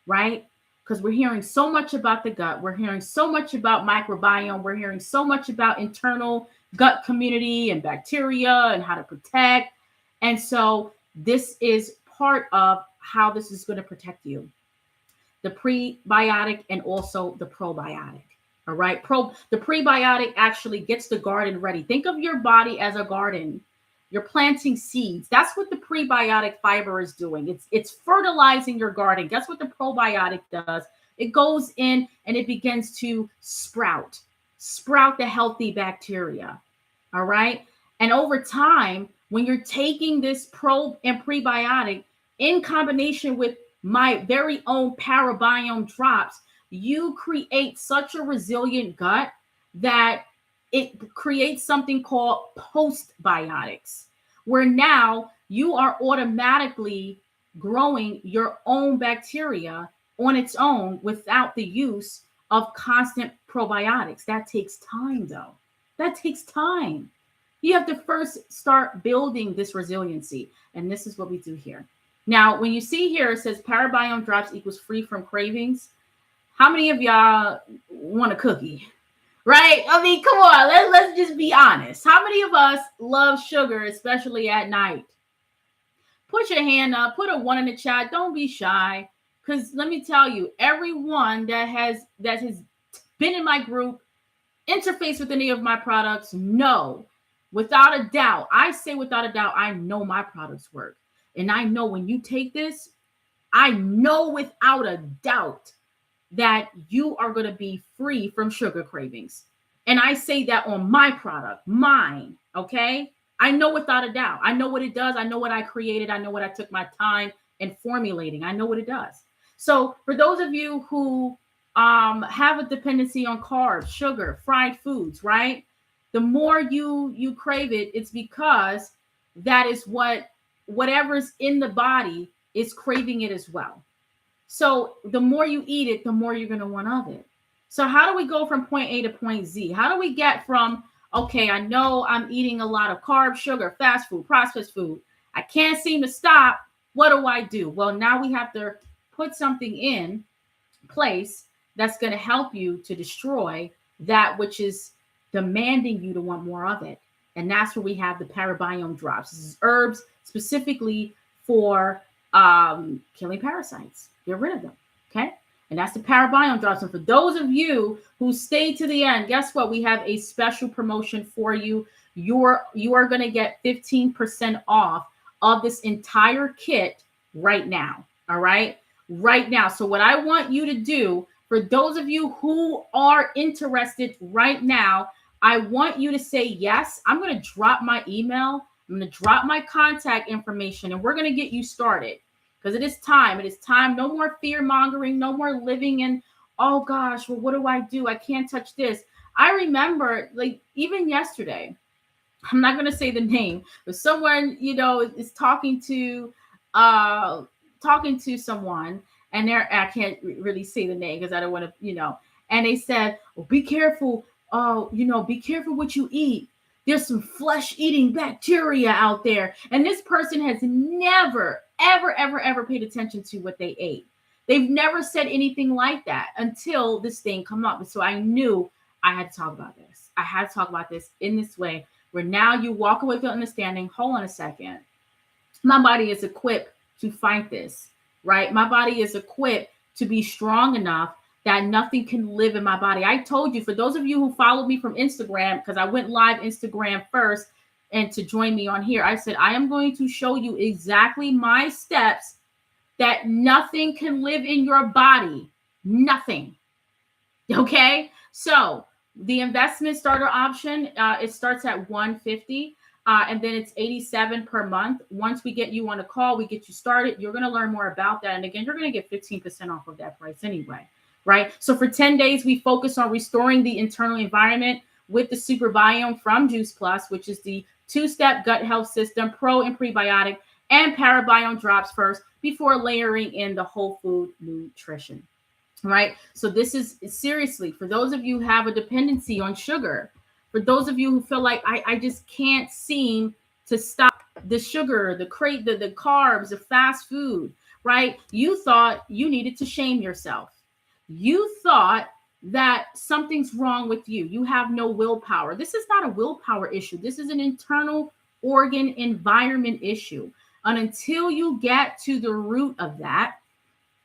right? Because we're hearing so much about the gut. We're hearing so much about microbiome. We're hearing so much about internal gut community and bacteria and how to protect. And so this is part of how this is going to protect you. The prebiotic and also the probiotic. All right. The prebiotic actually gets the garden ready. Think of your body as a garden. You're planting seeds. That's what the prebiotic fiber is doing. It's fertilizing your garden. Guess what the probiotic does? It goes in and it begins to sprout the healthy bacteria. All right. And over time, when you're taking this probe and prebiotic in combination with my very own parabiome drops, you create such a resilient gut that it creates something called postbiotics, where now you are automatically growing your own bacteria on its own without the use of constant probiotics. That takes time, though. That takes time. You have to first start building this resiliency. And this is what we do here. Now, when you see here, it says parabiome drops equals free from cravings. How many of y'all want a cookie? Right? I mean, come on. Let's just be honest. How many of us love sugar, especially at night? Put your hand up. Put a 1 in the chat. Don't be shy. Because let me tell you, everyone that has been in my group, interface with any of my products, know without a doubt, I say without a doubt, I know my products work. And I know when you take this, I know without a doubt that you are going to be free from sugar cravings. And I say that on my product, mine, okay? I know without a doubt. I know what it does. I know what I created. I know what I took my time in formulating. I know what it does. So for those of you who have a dependency on carbs, sugar, fried foods, right? The more you crave it, it's because that is whatever's in the body is craving it as well. So the more you eat it, the more you're going to want of it. So how do we go from point A to point Z? How do we get from, okay, I know I'm eating a lot of carbs, sugar, fast food, processed food. I can't seem to stop. What do I do? Well, now we have to put something in place that's going to help you to destroy that which is demanding you to want more of it. And that's where we have the parabiome drops. This is herbs specifically for killing parasites. Get rid of them. Okay. And that's the parabiome drops. And for those of you who stay to the end, guess what? We have a special promotion for you. You are going to get 15% off of this entire kit right now. All right. Right now. So what I want you to do, for those of you who are interested right now, I want you to say yes. I'm going to drop my email. I'm going to drop my contact information, and we're going to get you started because it is time. It is time. No more fear mongering. No more living in, oh gosh, well, what do I do? I can't touch this. I remember, like, even yesterday, I'm not going to say the name, but someone, is talking to someone, and I can't really say the name because I don't want to, and they said, well, be careful. Be careful what you eat. There's some flesh-eating bacteria out there. And this person has never, ever paid attention to what they ate. They've never said anything like that until this thing come up. So I knew I had to talk about this. I had to talk about this in this way, where now you walk away with understanding, hold on a second. My body is equipped to fight this, right? My body is equipped to be strong enough that nothing can live in my body. I told you, for those of you who followed me from Instagram, because I went live Instagram first and to join me on here, I said, I am going to show you exactly my steps that nothing can live in your body. Nothing. Okay. So the investment starter option, it starts at $150. And then it's $87 per month. Once we get you on a call, we get you started. You're going to learn more about that. And again, you're going to get 15% off of that price anyway. Right. So for 10 days, we focus on restoring the internal environment with the Super Biome from Juice Plus, which is the 2-step gut health system, pro and prebiotic, and parabiome drops first before layering in the whole food nutrition. Right. So this is seriously for those of you who have a dependency on sugar, for those of you who feel like I just can't seem to stop the sugar, the carbs, the fast food. Right. You thought you needed to shame yourself. You thought that something's wrong with you. You have no willpower. This is not a willpower issue. This is an internal organ environment issue. And until you get to the root of that,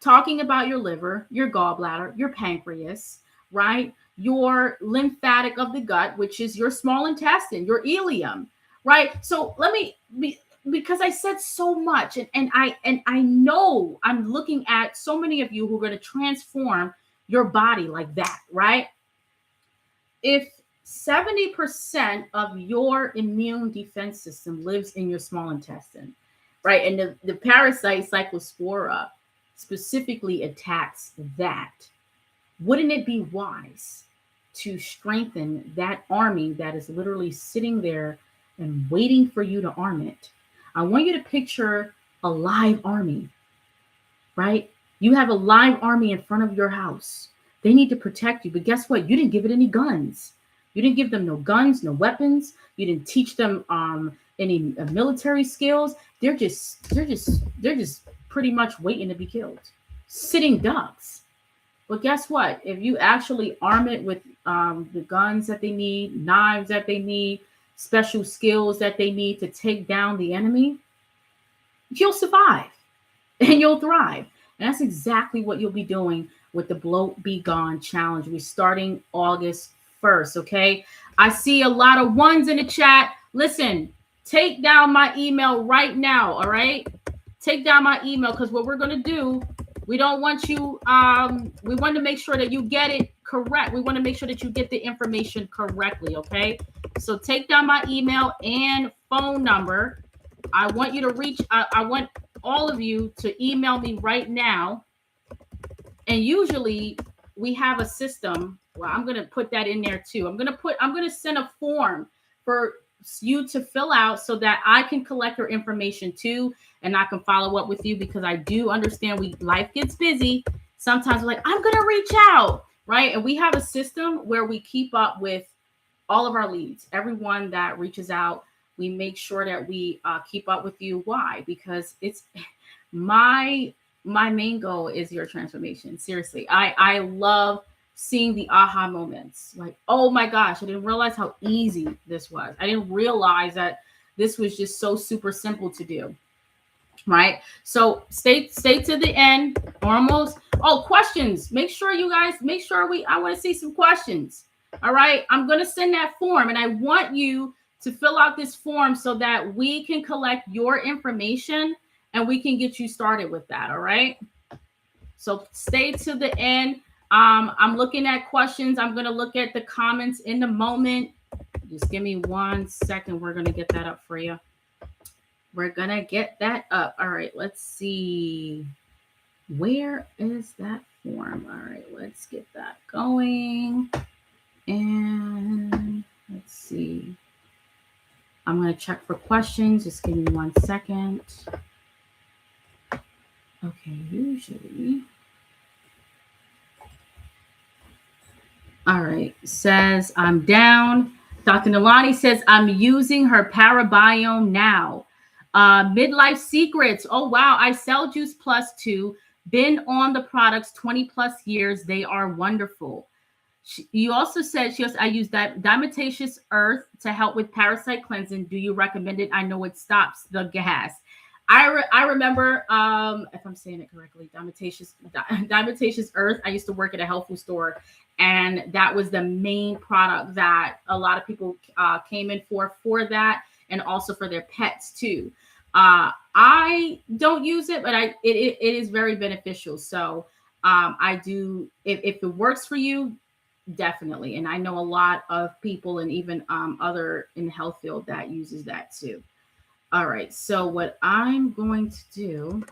talking about your liver, your gallbladder, your pancreas, right? Your lymphatic of the gut, which is your small intestine, your ileum, right? So let me be, because I said so much, and I know I'm looking at so many of you who are going to transform your body like that, right? If 70% of your immune defense system lives in your small intestine, right? And the parasite Cyclospora specifically attacks that. Wouldn't it be wise to strengthen that army that is literally sitting there and waiting for you to arm it? I want you to picture a live army, right? You have a live army in front of your house. They need to protect you, but guess what? You didn't give it any guns. You didn't give them no guns, no weapons. You didn't teach them any military skills. They're just pretty much waiting to be killed, sitting ducks. But guess what? If you actually arm it with the guns that they need, knives that they need, special skills that they need to take down the enemy, you'll survive and you'll thrive. And that's exactly what you'll be doing with the Bloat Be Gone challenge. We're starting August 1st, okay? I see a lot of ones in the chat. Listen, take down my email right now, all right? Take down my email, because what we're going to do, we don't want you, we want to make sure that you get it correct. We want to make sure that you get the information correctly, okay? So take down my email and phone number. I want you to reach, I want all of you to email me right now. And usually we have a system. Well, I'm going to put that in there too. I'm going to send a form for you to fill out so that I can collect your information too. And I can follow up with you, because I do understand life gets busy. Sometimes we're like, I'm going to reach out, right? And we have a system where we keep up with all of our leads. Everyone that reaches out, we make sure that we keep up with you. Why? Because it's my main goal is your transformation. Seriously, I love seeing the aha moments. Like, oh my gosh, I didn't realize how easy this was. I didn't realize that this was just so super simple to do. Right? So stay to the end. Almost. Oh, questions. Make sure you guys, I want to see some questions. All right. I'm going to send that form, and I want you to fill out this form so that we can collect your information and we can get you started with that. All right. So stay to the end. I'm looking at questions. I'm going to look at the comments in a moment. Just give me 1 second. We're going to get that up for you. We're going to get that up. All right. Let's see. Where is that form? All right. Let's get that going. And let's see. I'm going to check for questions. Just give me 1 second. Okay. Usually. All right. Says I'm down. Dr. Nalani says I'm using her Parabiome now. Midlife Secrets. Oh, wow. I sell Juice Plus too. Been on the products 20 plus years. They are wonderful. You also said I use diatomaceous earth to help with parasite cleansing. Do you recommend it? I know it stops the gas. I remember, if I'm saying it correctly, diatomaceous earth. I used to work at a health food store, and that was the main product that a lot of people came in for that, and also for their pets too. I don't use it, but it is very beneficial. So I do, if it works for you, definitely. And I know a lot of people, and even other in the health field, that uses that too. All right. So what I'm going to do,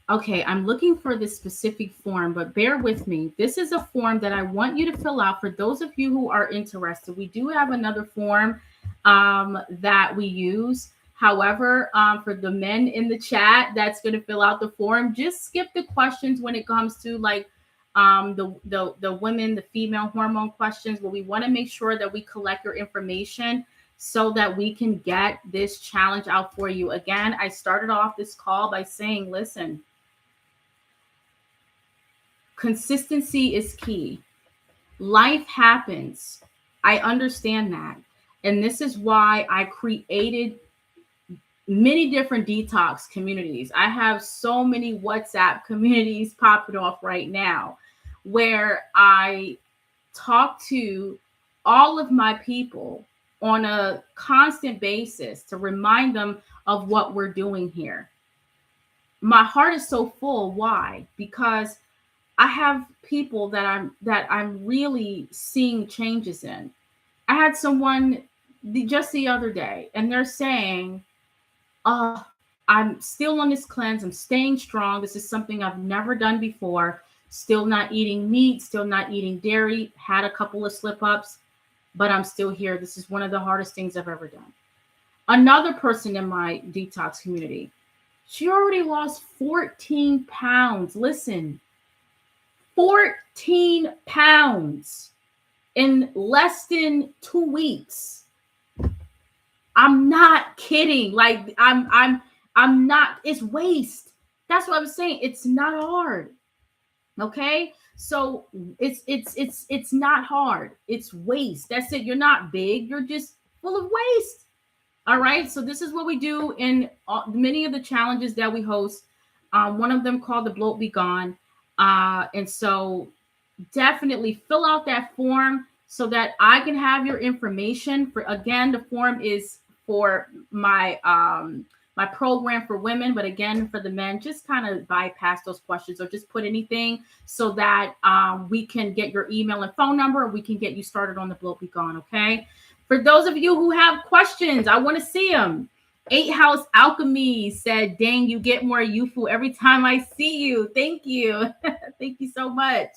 okay, I'm looking for this specific form, but bear with me. This is a form that I want you to fill out for those of you who are interested. We do have another form that we use. However, for the men in the chat that's going to fill out the form, just skip the questions when it comes to like the women, the female hormone questions. But we want to make sure that we collect your information so that we can get this challenge out for you. Again, I started off this call by saying, listen, consistency is key. Life happens. I understand that. And this is why I created many different detox communities. I have so many WhatsApp communities popping off right now where I talk to all of my people on a constant basis to remind them of what we're doing here. My heart is so full. Why? Because I have people that I'm really seeing changes in. I had someone just the other day, and they're saying, "Oh, I'm still on this cleanse. I'm staying strong. This is something I've never done before. Still not eating meat. Still not eating dairy. Had a couple of slip ups, but I'm still here. This is one of the hardest things I've ever done." Another person in my detox community, she already lost 14 pounds. Listen, 14 pounds in less than 2 weeks. I'm not kidding. Like I'm not, it's waste. That's what I'm saying. It's not hard. Okay? So it's not hard. It's waste. That's it. You're not big. You're just full of waste. All right. So this is what we do in many of the challenges that we host. One of them called the Bloat Be Gone. And so definitely fill out that form so that I can have your information. For again, the form is for my program for women, but again for the men, just kind of bypass those questions or just put anything so that we can get your email and phone number. We can get you started on the Bloat Be Gone. Okay. For those of you who have questions, I want to see them. 8 House Alchemy said, "Dang, you get more youthful every time I see you." Thank you. Thank you so much.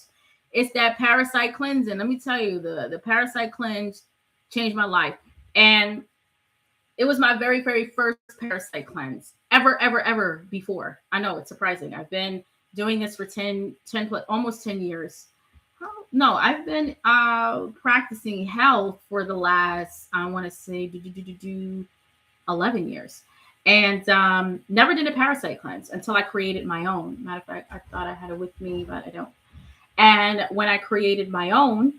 It's that parasite cleansing. Let me tell you, the parasite cleanse changed my life. And it was my very, very first parasite cleanse ever before. I know it's surprising. I've been doing this for 10 almost 10 years. No, I've been practicing health for the last, I want to say, 11 years. And never did a parasite cleanse until I created my own. Matter of fact, I thought I had it with me, but I don't. And when I created my own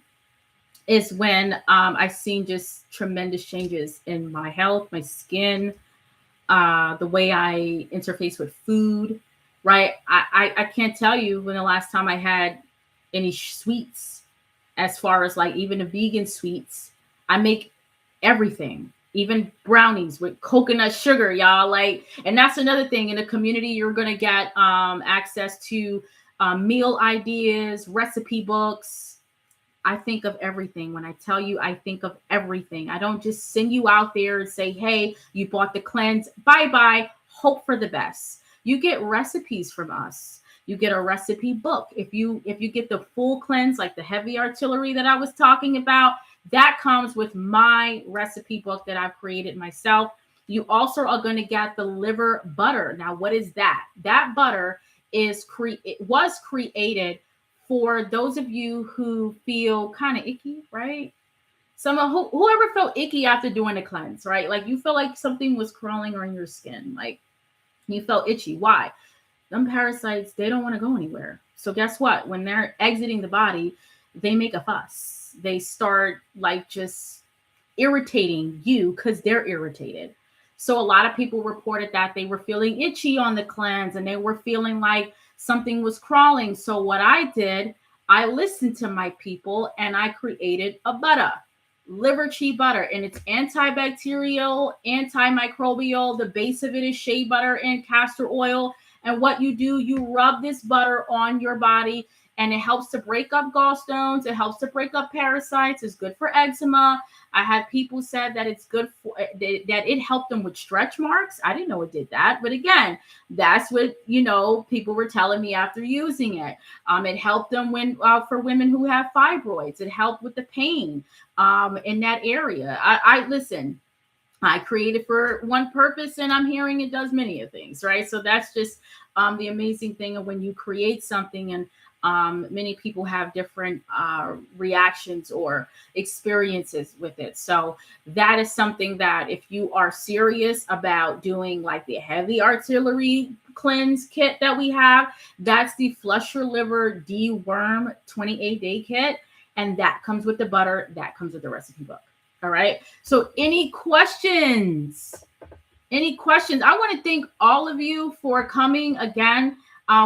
is when I've seen just tremendous changes in my health, my skin, the way I interface with food, right? I can't tell you when the last time I had any sweets, as far as like even the vegan sweets. I make everything, even brownies with coconut sugar, y'all. Like, and that's another thing in the community. You're gonna get access to meal ideas, recipe books. I think of everything. When I tell you, I think of everything. I don't just send you out there and say, "Hey, you bought the cleanse. Bye-bye. Hope for the best." You get recipes from us. You get a recipe book. If you get the full cleanse, like the heavy artillery that I was talking about, that comes with my recipe book that I've created myself. You also are going to get the liver butter. Now, what is that? That butter was created for those of you who feel kind of icky, right? Whoever felt icky after doing a cleanse, right? Like you feel like something was crawling on your skin, like you felt itchy. Why? Them parasites, they don't want to go anywhere. So guess what? When they're exiting the body, they make a fuss. They start like just irritating you because they're irritated. So a lot of people reported that they were feeling itchy on the cleanse and they were feeling like something was crawling. So what I did, I listened to my people and I created a butter, liver chi butter, and it's antibacterial, antimicrobial. The base of it is shea butter and castor oil. And what you do, you rub this butter on your body and it helps to break up gallstones. It helps to break up parasites. It's good for eczema. I had people said that it's good for that it helped them with stretch marks. I didn't know it did that. But again, that's what, people were telling me after using it. It helped them for women who have fibroids. It helped with the pain in that area. I listen. I created for one purpose and I'm hearing it does many of things, right? So that's just the amazing thing of when you create something and many people have different reactions or experiences with it. So that is something that if you are serious about doing like the heavy artillery cleanse kit that we have, that's the Flush Your Liver Deworm 28-day kit. And that comes with the butter. That comes with the recipe book. All right. So any questions? I want to thank all of you for coming again.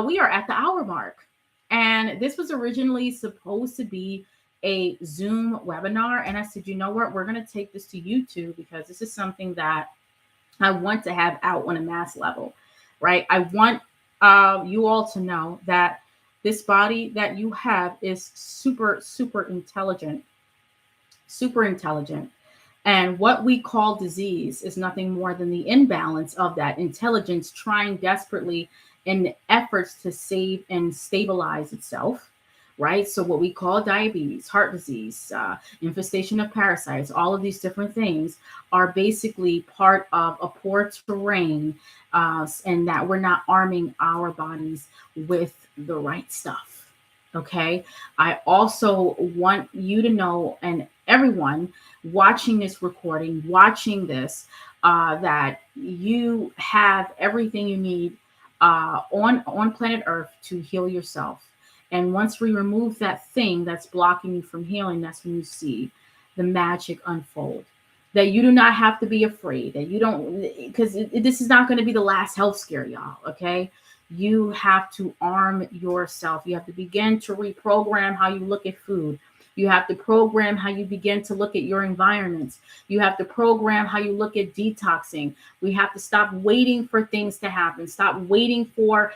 We are at the hour mark. And this was originally supposed to be a Zoom webinar. And I said, you know what? We're going to take this to YouTube because this is something that I want to have out on a mass level, right? I want you all to know that this body that you have is super, super intelligent, super intelligent. And what we call disease is nothing more than the imbalance of that intelligence trying desperately in efforts to save and stabilize itself, right? So, what we call diabetes, heart disease, infestation of parasites, all of these different things are basically part of a poor terrain, and that we're not arming our bodies with the right stuff. Okay. I also want you to know, and everyone watching this recording, watching this, that you have everything you need on planet Earth to heal yourself. And once we remove that thing that's blocking you from healing, that's when you see the magic unfold. That you do not have to be afraid. That you don't, because this is not going to be the last health scare, y'all. Okay. You have to arm yourself. You have to begin to reprogram how you look at food. You have to program how you begin to look at your environments. You have to program how you look at detoxing. We have to stop waiting for things to happen. Stop waiting for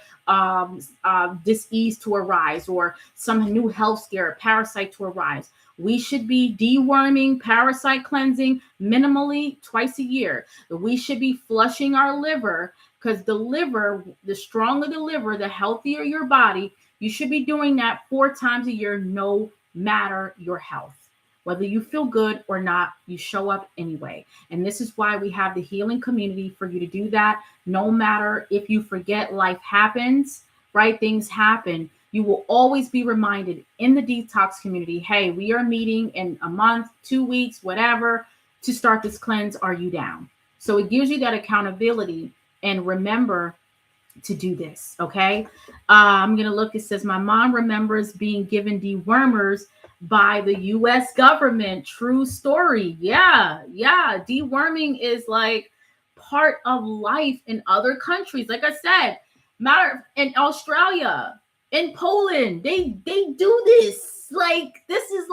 disease to arise or some new health scare, parasite to arise. We should be deworming, parasite cleansing minimally twice a year. We should be flushing our liver because the liver, the stronger the liver, the healthier your body. You should be doing that 4 times a year, no matter your health. Whether you feel good or not, you show up anyway. And this is why we have the healing community for you to do that. No matter if you forget, life happens, right? Things happen. You will always be reminded in the detox community, hey, we are meeting in a month, 2 weeks, whatever, to start this cleanse. Are you down? So it gives you that accountability. And remember to do this. Okay. I'm going to look. It says, my mom remembers being given dewormers by the U.S. government. True story. Yeah. Deworming is like part of life in other countries. Like I said, matter in Australia, in Poland, they do this. This is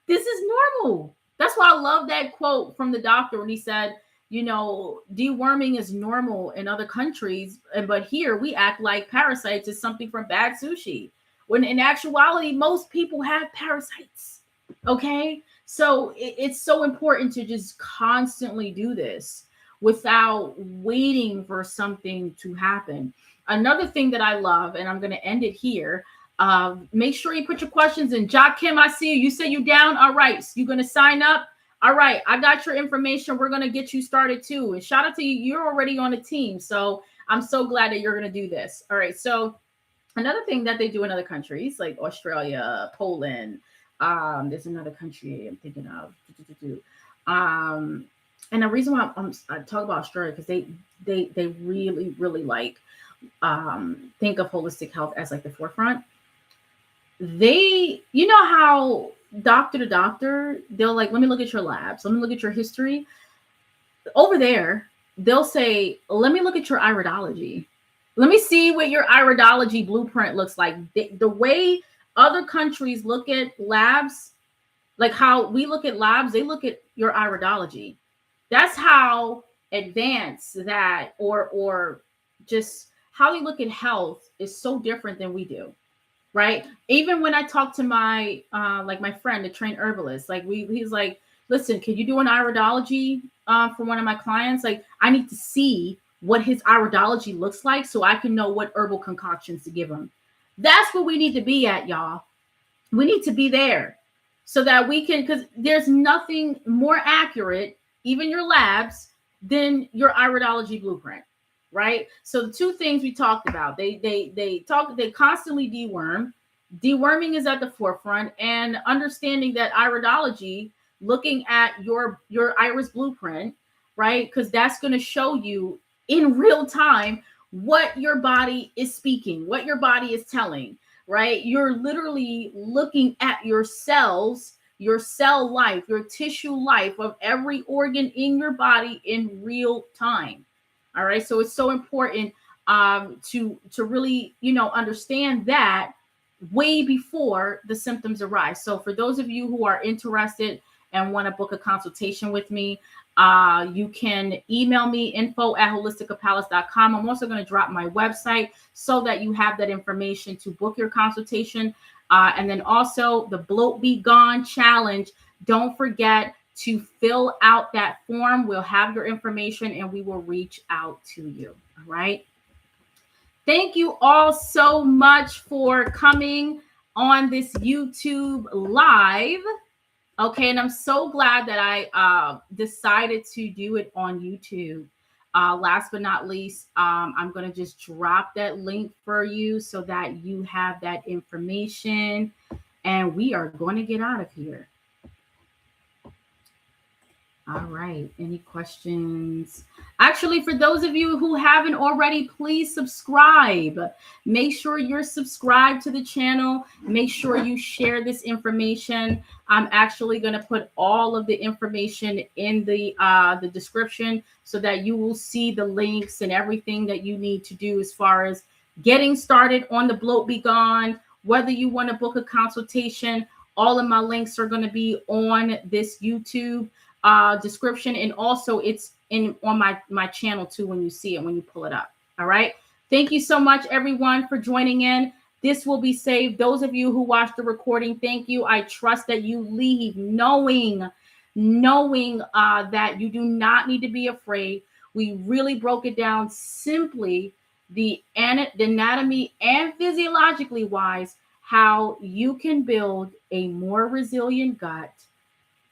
normal. That's why I love that quote from the doctor when he said, deworming is normal in other countries, but here we act like parasites is something from bad sushi, when in actuality, most people have parasites. Okay. So it's so important to just constantly do this without waiting for something to happen. Another thing that I love, and I'm going to end it here. Make sure you put your questions in. Jock Kim, I see you. You said you down. All right. So you're going to sign up. All right, I got your information. We're going to get you started too. And shout out to you. You're already on a team. So I'm so glad that you're going to do this. All right. So another thing that they do in other countries like Australia, Poland, there's another country I'm thinking of. And the reason why I talk about Australia, because they really, really think of holistic health as like the forefront. You know how doctor to doctor, they'll like, let me look at your labs. Let me look at your history. Over there, they'll say, let me look at your iridology. Let me see what your iridology blueprint looks like. The way other countries look at labs, like how we look at labs, they look at your iridology. That's how advanced that, or just how they look at health is so different than we do. Right. Even when I talk to my my friend, a trained herbalist, he's like, listen, can you do an iridology for one of my clients? Like, I need to see what his iridology looks like so I can know what herbal concoctions to give him. That's what we need to be at, y'all. We need to be there so that we can, because there's nothing more accurate, even your labs, than your iridology blueprint. Right. So the 2 things we talked about, they constantly deworm. Deworming is at the forefront, and understanding that iridology, looking at your iris blueprint, right? Because that's going to show you in real time what your body is speaking, what your body is telling, right? You're literally looking at your cells, your cell life, your tissue life of every organ in your body in real time. All right. So it's so important to really, understand that way before the symptoms arise. So for those of you who are interested and want to book a consultation with me, you can email me info@holisticapalace.com. I'm also going to drop my website so that you have that information to book your consultation. And then also the Bloat Be Gone Challenge. Don't forget to fill out that form. We'll have your information and we will reach out to you. All right. Thank you all so much for coming on this YouTube live. Okay, and I'm so glad that I decided to do it on YouTube. Last but not least, I'm going to just drop that link for you so that you have that information. And we are going to get out of here. All right. Any questions? Actually, for those of you who haven't already, please subscribe. Make sure you're subscribed to the channel. Make sure you share this information. I'm actually going to put all of the information in the description so that you will see the links and everything that you need to do as far as getting started on the Bloat Be Gone. Whether you want to book a consultation, all of my links are going to be on this YouTube description, and also it's on my channel too when you see it, when you pull it up. All right. Thank you so much, everyone, for joining in. This will be saved. Those of you who watched the recording, thank you. I trust that you leave knowing that you do not need to be afraid. We really broke it down simply, the anatomy and physiologically wise, how you can build a more resilient gut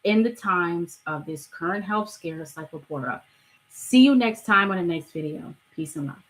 in the times of this current health scare, Cyclospora. See you next time on the next video. Peace and love.